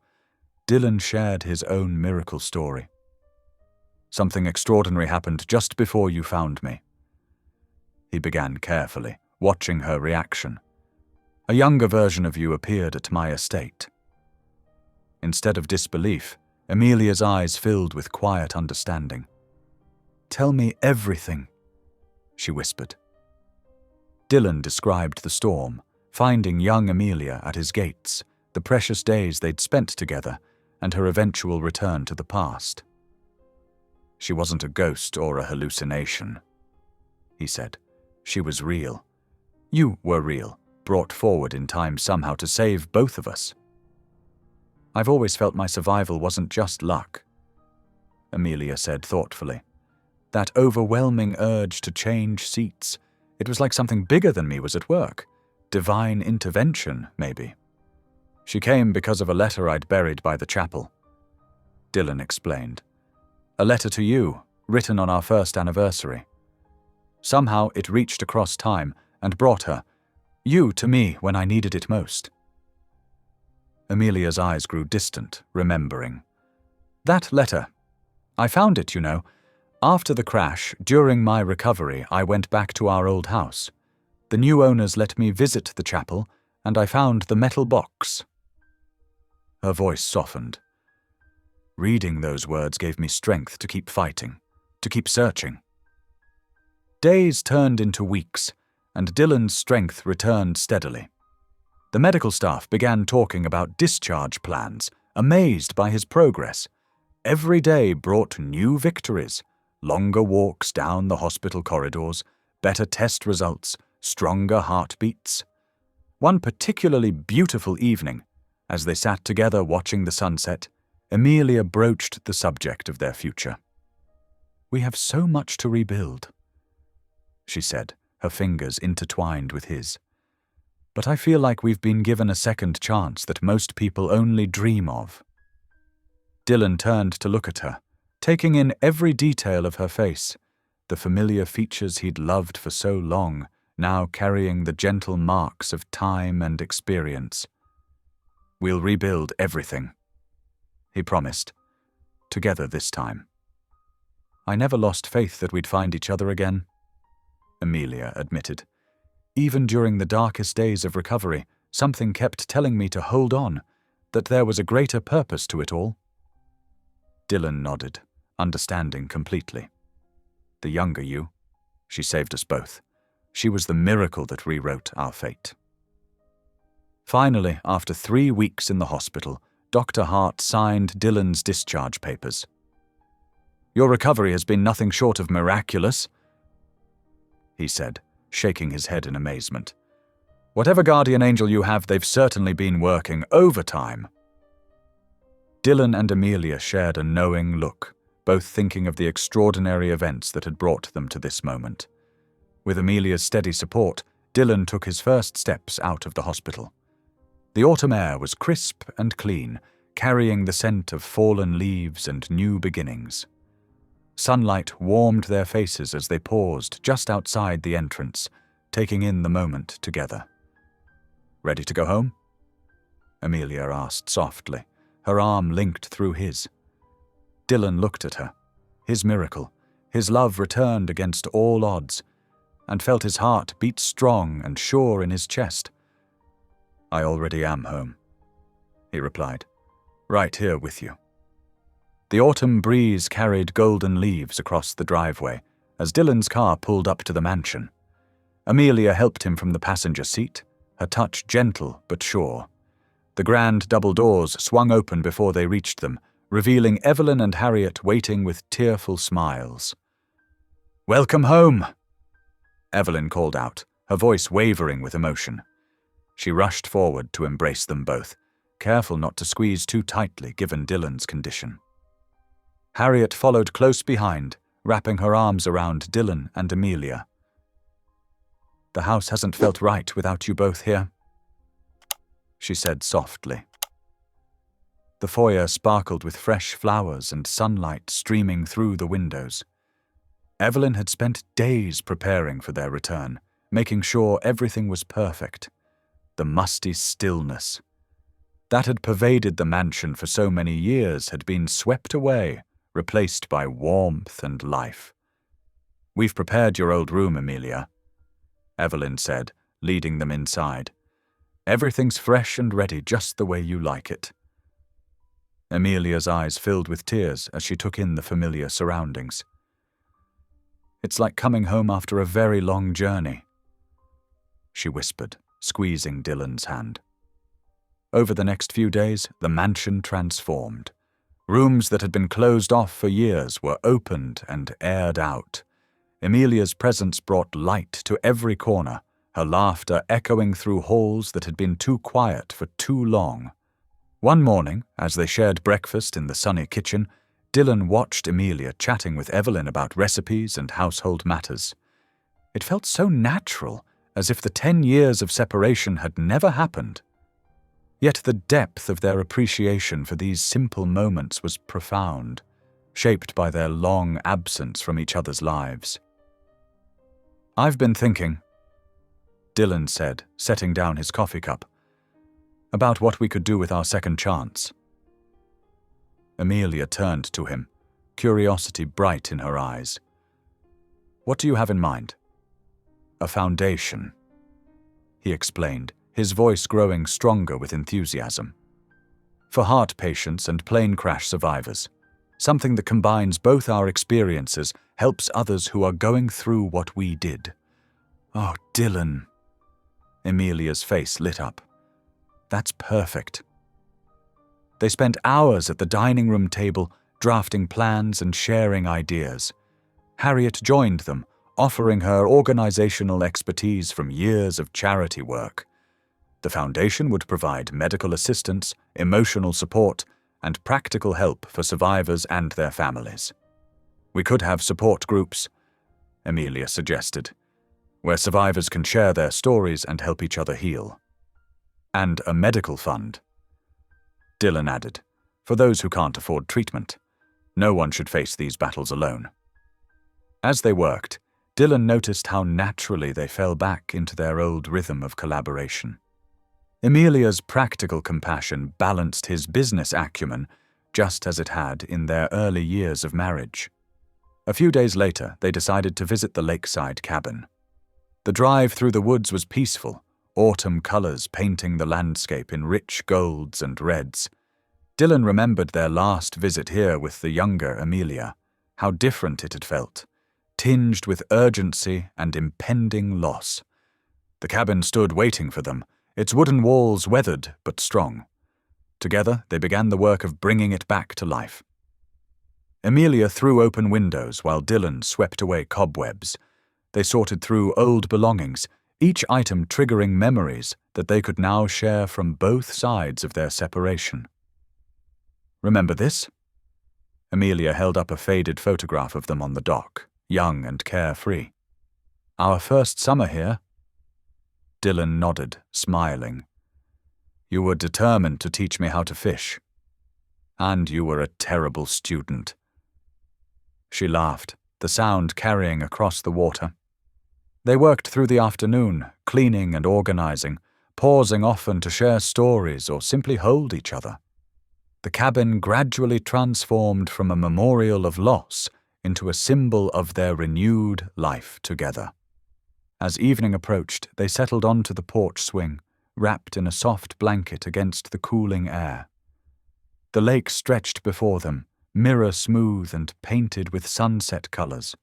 Dylan shared his own miracle story. "Something extraordinary happened just before you found me," he began carefully, watching her reaction. "A younger version of you appeared at my estate." Instead of disbelief, Amelia's eyes filled with quiet understanding. "Tell me everything," she whispered. Dylan described the storm, finding young Amelia at his gates, the precious days they'd spent together, and her eventual return to the past. "She wasn't a ghost or a hallucination," he said. "She was real. You were real, brought forward in time somehow to save both of us." "I've always felt my survival wasn't just luck," Amelia said thoughtfully. "That overwhelming urge to change seats, it was like something bigger than me was at work. Divine intervention, maybe. She came because of a letter I'd buried by the chapel," Dylan explained. "A letter to you, written on our first anniversary. Somehow it reached across time and brought her, you, to me when I needed it most." Amelia's eyes grew distant, remembering. "That letter. I found it, you know. After the crash, during my recovery, I went back to our old house. The new owners let me visit the chapel, and I found the metal box." Her voice softened. "Reading those words gave me strength to keep fighting, to keep searching." Days turned into weeks, and Dylan's strength returned steadily. The medical staff began talking about discharge plans, amazed by his progress. Every day brought new victories, longer walks down the hospital corridors, better test results, stronger heartbeats. One particularly beautiful evening, as they sat together watching the sunset, Amelia broached the subject of their future. "We have so much to rebuild," she said, her fingers intertwined with his. "But I feel like we've been given a second chance that most people only dream of." Dylan turned to look at her, taking in every detail of her face, the familiar features he'd loved for so long, now carrying the gentle marks of time and experience. "We'll rebuild everything," he promised, "together this time." "I never lost faith that we'd find each other again," Amelia admitted. Even during the darkest days of recovery, something kept telling me to hold on, that there was a greater purpose to it all. Dylan nodded, understanding completely. The younger you, she saved us both. She was the miracle that rewrote our fate. Finally, after 3 weeks in the hospital, Dr. Hart signed Dylan's discharge papers. "Your recovery has been nothing short of miraculous," he said, shaking his head in amazement. "Whatever guardian angel you have, they've certainly been working overtime." Dylan and Amelia shared a knowing look, both thinking of the extraordinary events that had brought them to this moment. With Amelia's steady support, Dylan took his first steps out of the hospital. The autumn air was crisp and clean, carrying the scent of fallen leaves and new beginnings. Sunlight warmed their faces as they paused just outside the entrance, taking in the moment together. "Ready to go home?" Amelia asked softly, her arm linked through his. Dylan looked at her. His miracle, his love returned against all odds, and felt his heart beat strong and sure in his chest. "I already am home," he replied, "right here with you." The autumn breeze carried golden leaves across the driveway as Dylan's car pulled up to the mansion. Amelia helped him from the passenger seat, her touch gentle but sure. The grand double doors swung open before they reached them, revealing Evelyn and Harriet waiting with tearful smiles. "Welcome home," Evelyn called out, her voice wavering with emotion. She rushed forward to embrace them both, careful not to squeeze too tightly given Dylan's condition. Harriet followed close behind, wrapping her arms around Dylan and Amelia. "The house hasn't felt right without you both here," she said softly. The foyer sparkled with fresh flowers and sunlight streaming through the windows. Evelyn had spent days preparing for their return, making sure everything was perfect. The musty stillness that had pervaded the mansion for so many years had been swept away, replaced by warmth and life. "We've prepared your old room, Amelia," Evelyn said, leading them inside. "Everything's fresh and ready just the way you like it." Amelia's eyes filled with tears as she took in the familiar surroundings. "It's like coming home after a very long journey," she whispered, squeezing Dylan's hand. Over the next few days, the mansion transformed. Rooms that had been closed off for years were opened and aired out. Amelia's presence brought light to every corner, her laughter echoing through halls that had been too quiet for too long. One morning, as they shared breakfast in the sunny kitchen, Dylan watched Amelia chatting with Evelyn about recipes and household matters. It felt so natural, as if the 10 years of separation had never happened. Yet the depth of their appreciation for these simple moments was profound, shaped by their long absence from each other's lives. "I've been thinking," Dylan said, setting down his coffee cup, "about what we could do with our second chance." Amelia turned to him, curiosity bright in her eyes. "What do you have in mind?" "A foundation," he explained, his voice growing stronger with enthusiasm. "For heart patients and plane crash survivors. Something that combines both our experiences, helps others who are going through what we did." "Oh, Dylan." Amelia's face lit up. "That's perfect." They spent hours at the dining room table, drafting plans and sharing ideas. Harriet joined them, offering her organizational expertise from years of charity work. The foundation would provide medical assistance, emotional support, and practical help for survivors and their families. "We could have support groups," Amelia suggested, "where survivors can share their stories and help each other heal. And a medical fund," Dylan added, "for those who can't afford treatment. No one should face these battles alone." As they worked, Dylan noticed how naturally they fell back into their old rhythm of collaboration. Amelia's practical compassion balanced his business acumen, just as it had in their early years of marriage. A few days later, they decided to visit the lakeside cabin. The drive through the woods was peaceful, autumn colors painting the landscape in rich golds and reds. Dylan remembered their last visit here with the younger Amelia, how different it had felt, tinged with urgency and impending loss. The cabin stood waiting for them, its wooden walls weathered but strong. Together, they began the work of bringing it back to life. Amelia threw open windows while Dylan swept away cobwebs. They sorted through old belongings, each item triggering memories that they could now share from both sides of their separation. "Remember this?" Amelia held up a faded photograph of them on the dock, young and carefree. "Our first summer here." Dylan nodded, smiling. "You were determined to teach me how to fish. And you were a terrible student." She laughed, the sound carrying across the water. They worked through the afternoon, cleaning and organizing, pausing often to share stories or simply hold each other. The cabin gradually transformed from a memorial of loss into a symbol of their renewed life together. As evening approached, they settled onto the porch swing, wrapped in a soft blanket against the cooling air. The lake stretched before them, mirror-smooth and painted with sunset colors.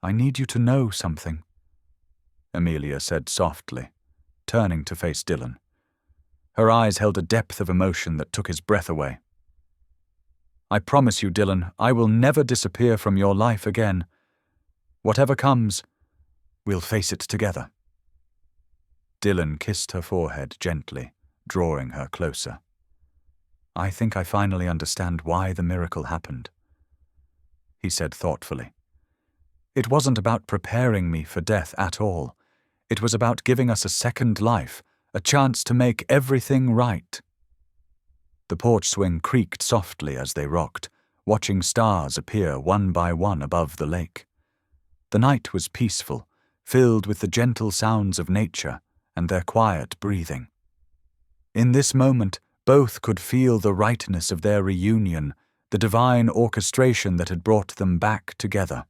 "I need you to know something," Amelia said softly, turning to face Dylan. Her eyes held a depth of emotion that took his breath away. "I promise you, Dylan, I will never disappear from your life again. Whatever comes, we'll face it together." Dylan kissed her forehead gently, drawing her closer. "I think I finally understand why the miracle happened," he said thoughtfully. "It wasn't about preparing me for death at all. It was about giving us a second life, a chance to make everything right." The porch swing creaked softly as they rocked, watching stars appear one by one above the lake. The night was peaceful, filled with the gentle sounds of nature and their quiet breathing. In this moment, both could feel the rightness of their reunion, the divine orchestration that had brought them back together.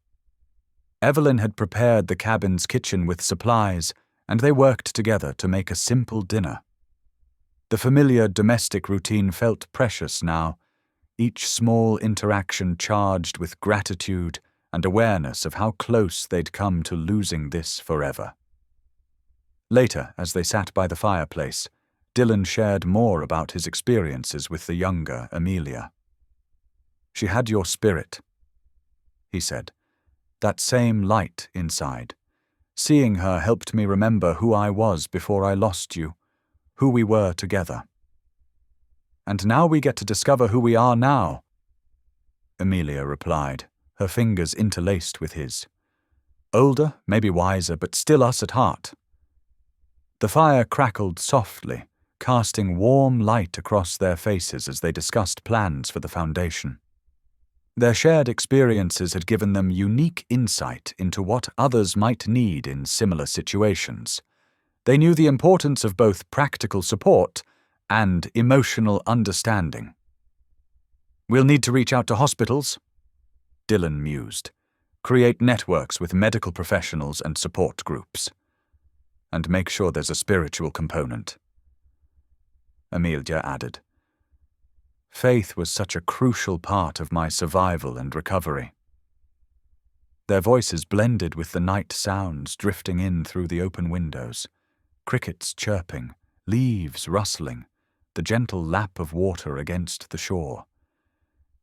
Evelyn had prepared the cabin's kitchen with supplies, and they worked together to make a simple dinner. The familiar domestic routine felt precious now, each small interaction charged with gratitude and awareness of how close they'd come to losing this forever. Later, as they sat by the fireplace, Dylan shared more about his experiences with the younger Amelia. "She had your spirit," he said, "that same light inside. Seeing her helped me remember who I was before I lost you, who we were together. And now we get to discover who we are now," Amelia replied, her fingers interlaced with his. "Older, maybe wiser, but still us at heart." The fire crackled softly, casting warm light across their faces as they discussed plans for the foundation. Their shared experiences had given them unique insight into what others might need in similar situations. They knew the importance of both practical support and emotional understanding. "We'll need to reach out to hospitals," Dylan mused, "create networks with medical professionals and support groups. And make sure there's a spiritual component," Amelia added. "Faith was such a crucial part of my survival and recovery." Their voices blended with the night sounds drifting in through the open windows, crickets chirping, leaves rustling, the gentle lap of water against the shore.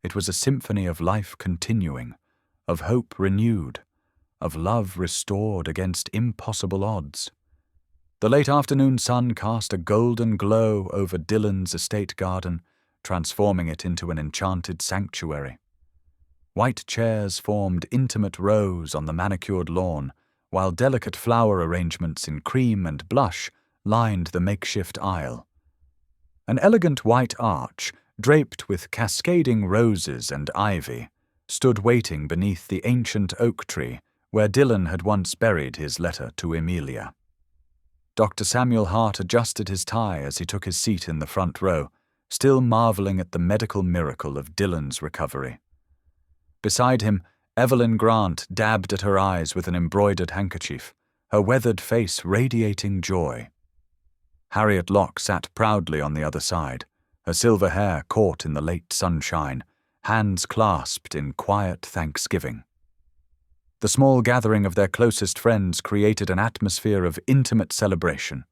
It was a symphony of life continuing, of hope renewed, of love restored against impossible odds. The late afternoon sun cast a golden glow over Dylan's estate garden, transforming it into an enchanted sanctuary. White chairs formed intimate rows on the manicured lawn, while delicate flower arrangements in cream and blush lined the makeshift aisle. An elegant white arch, draped with cascading roses and ivy, stood waiting beneath the ancient oak tree where Dylan had once buried his letter to Amelia. Dr. Samuel Hart adjusted his tie as he took his seat in the front row, still marveling at the medical miracle of Dylan's recovery. Beside him, Evelyn Grant dabbed at her eyes with an embroidered handkerchief, her weathered face radiating joy. Harriet Locke sat proudly on the other side, her silver hair caught in the late sunshine, hands clasped in quiet thanksgiving. The small gathering of their closest friends created an atmosphere of intimate celebration.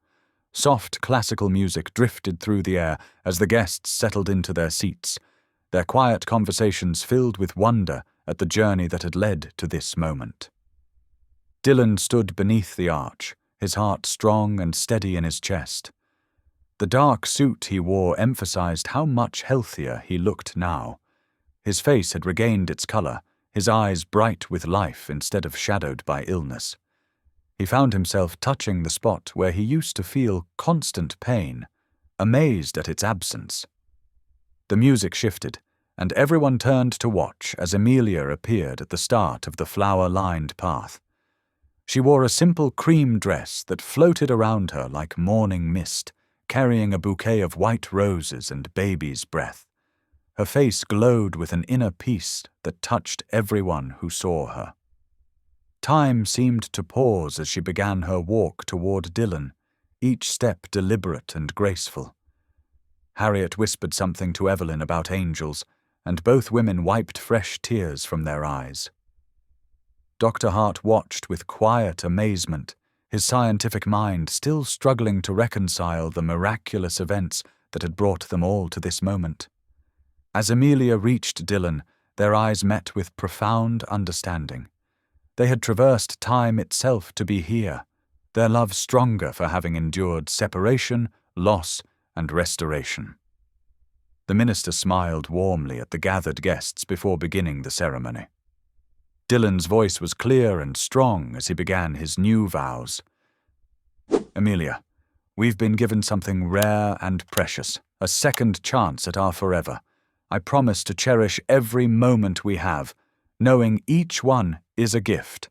Soft classical music drifted through the air as the guests settled into their seats, their quiet conversations filled with wonder at the journey that had led to this moment. Dylan stood beneath the arch, his heart strong and steady in his chest. The dark suit he wore emphasized how much healthier he looked now. His face had regained its color, his eyes bright with life instead of shadowed by illness. He found himself touching the spot where he used to feel constant pain, amazed at its absence. The music shifted, and everyone turned to watch as Amelia appeared at the start of the flower-lined path. She wore a simple cream dress that floated around her like morning mist, carrying a bouquet of white roses and baby's breath. Her face glowed with an inner peace that touched everyone who saw her. Time seemed to pause as she began her walk toward Dylan, each step deliberate and graceful. Harriet whispered something to Evelyn about angels, and both women wiped fresh tears from their eyes. Dr. Hart watched with quiet amazement, his scientific mind still struggling to reconcile the miraculous events that had brought them all to this moment. As Amelia reached Dylan, their eyes met with profound understanding. They had traversed time itself to be here, their love stronger for having endured separation, loss, and restoration. The minister smiled warmly at the gathered guests before beginning the ceremony. Dylan's voice was clear and strong as he began his new vows. Amelia, we've been given something rare and precious, a second chance at our forever. I promise to cherish every moment we have, knowing each one is a gift.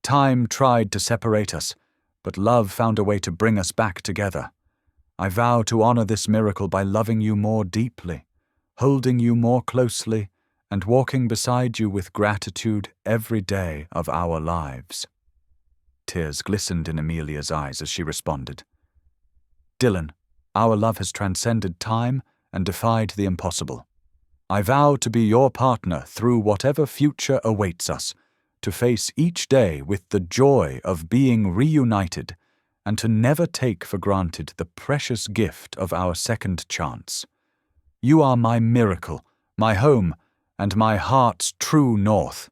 Time tried to separate us, but love found a way to bring us back together. I vow to honor this miracle by loving you more deeply, holding you more closely, and walking beside you with gratitude every day of our lives. Tears glistened in Amelia's eyes as she responded. Dylan, our love has transcended time and defied the impossible. I vow to be your partner through whatever future awaits us, to face each day with the joy of being reunited, and to never take for granted the precious gift of our second chance. You are my miracle, my home, and my heart's true north.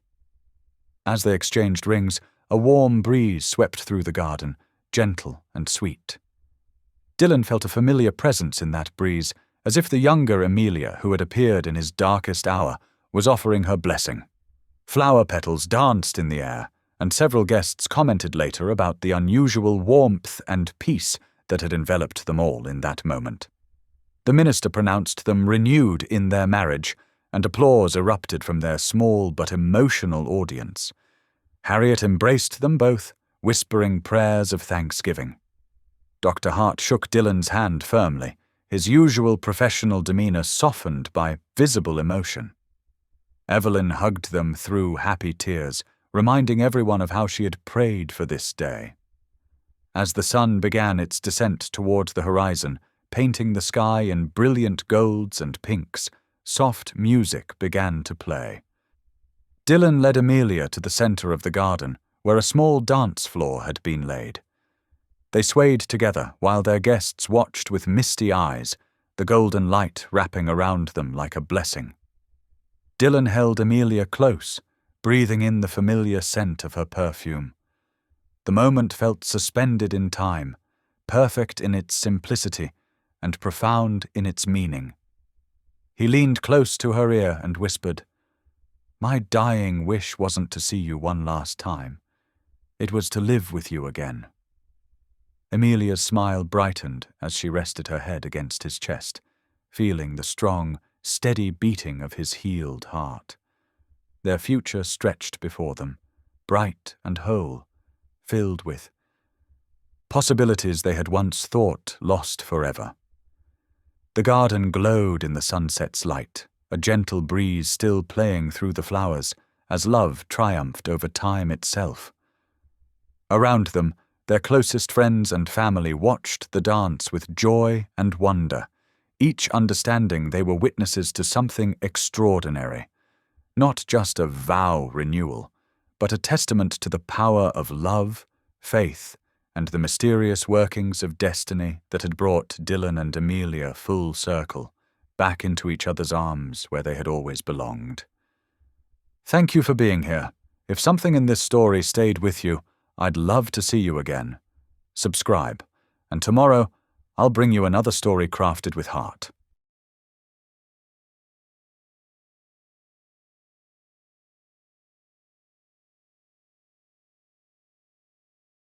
As they exchanged rings, a warm breeze swept through the garden, gentle and sweet. Dylan felt a familiar presence in that breeze, as if the younger Amelia, who had appeared in his darkest hour, was offering her blessing. Flower petals danced in the air, and several guests commented later about the unusual warmth and peace that had enveloped them all in that moment. The minister pronounced them renewed in their marriage, and applause erupted from their small but emotional audience. Harriet embraced them both, whispering prayers of thanksgiving. Dr. Hart shook Dylan's hand firmly, his usual professional demeanor softened by visible emotion. Evelyn hugged them through happy tears, reminding everyone of how she had prayed for this day. As the sun began its descent toward the horizon, painting the sky in brilliant golds and pinks, soft music began to play. Dylan led Amelia to the center of the garden, where a small dance floor had been laid. They swayed together while their guests watched with misty eyes, the golden light wrapping around them like a blessing. Dylan held Amelia close, breathing in the familiar scent of her perfume. The moment felt suspended in time, perfect in its simplicity and profound in its meaning. He leaned close to her ear and whispered, "My dying wish wasn't to see you one last time. It was to live with you again." Amelia's smile brightened as she rested her head against his chest, feeling the strong, steady beating of his healed heart. Their future stretched before them, bright and whole, filled with possibilities they had once thought lost forever. The garden glowed in the sunset's light, a gentle breeze still playing through the flowers as love triumphed over time itself. Around them, Their closest friends and family watched the dance with joy and wonder, each understanding they were witnesses to something extraordinary. Not just a vow renewal, but a testament to the power of love, faith, and the mysterious workings of destiny that had brought Dylan and Amelia full circle, back into each other's arms where they had always belonged. Thank you for being here. If something in this story stayed with you, I'd love to see you again. Subscribe, and tomorrow I'll bring you another story crafted with heart.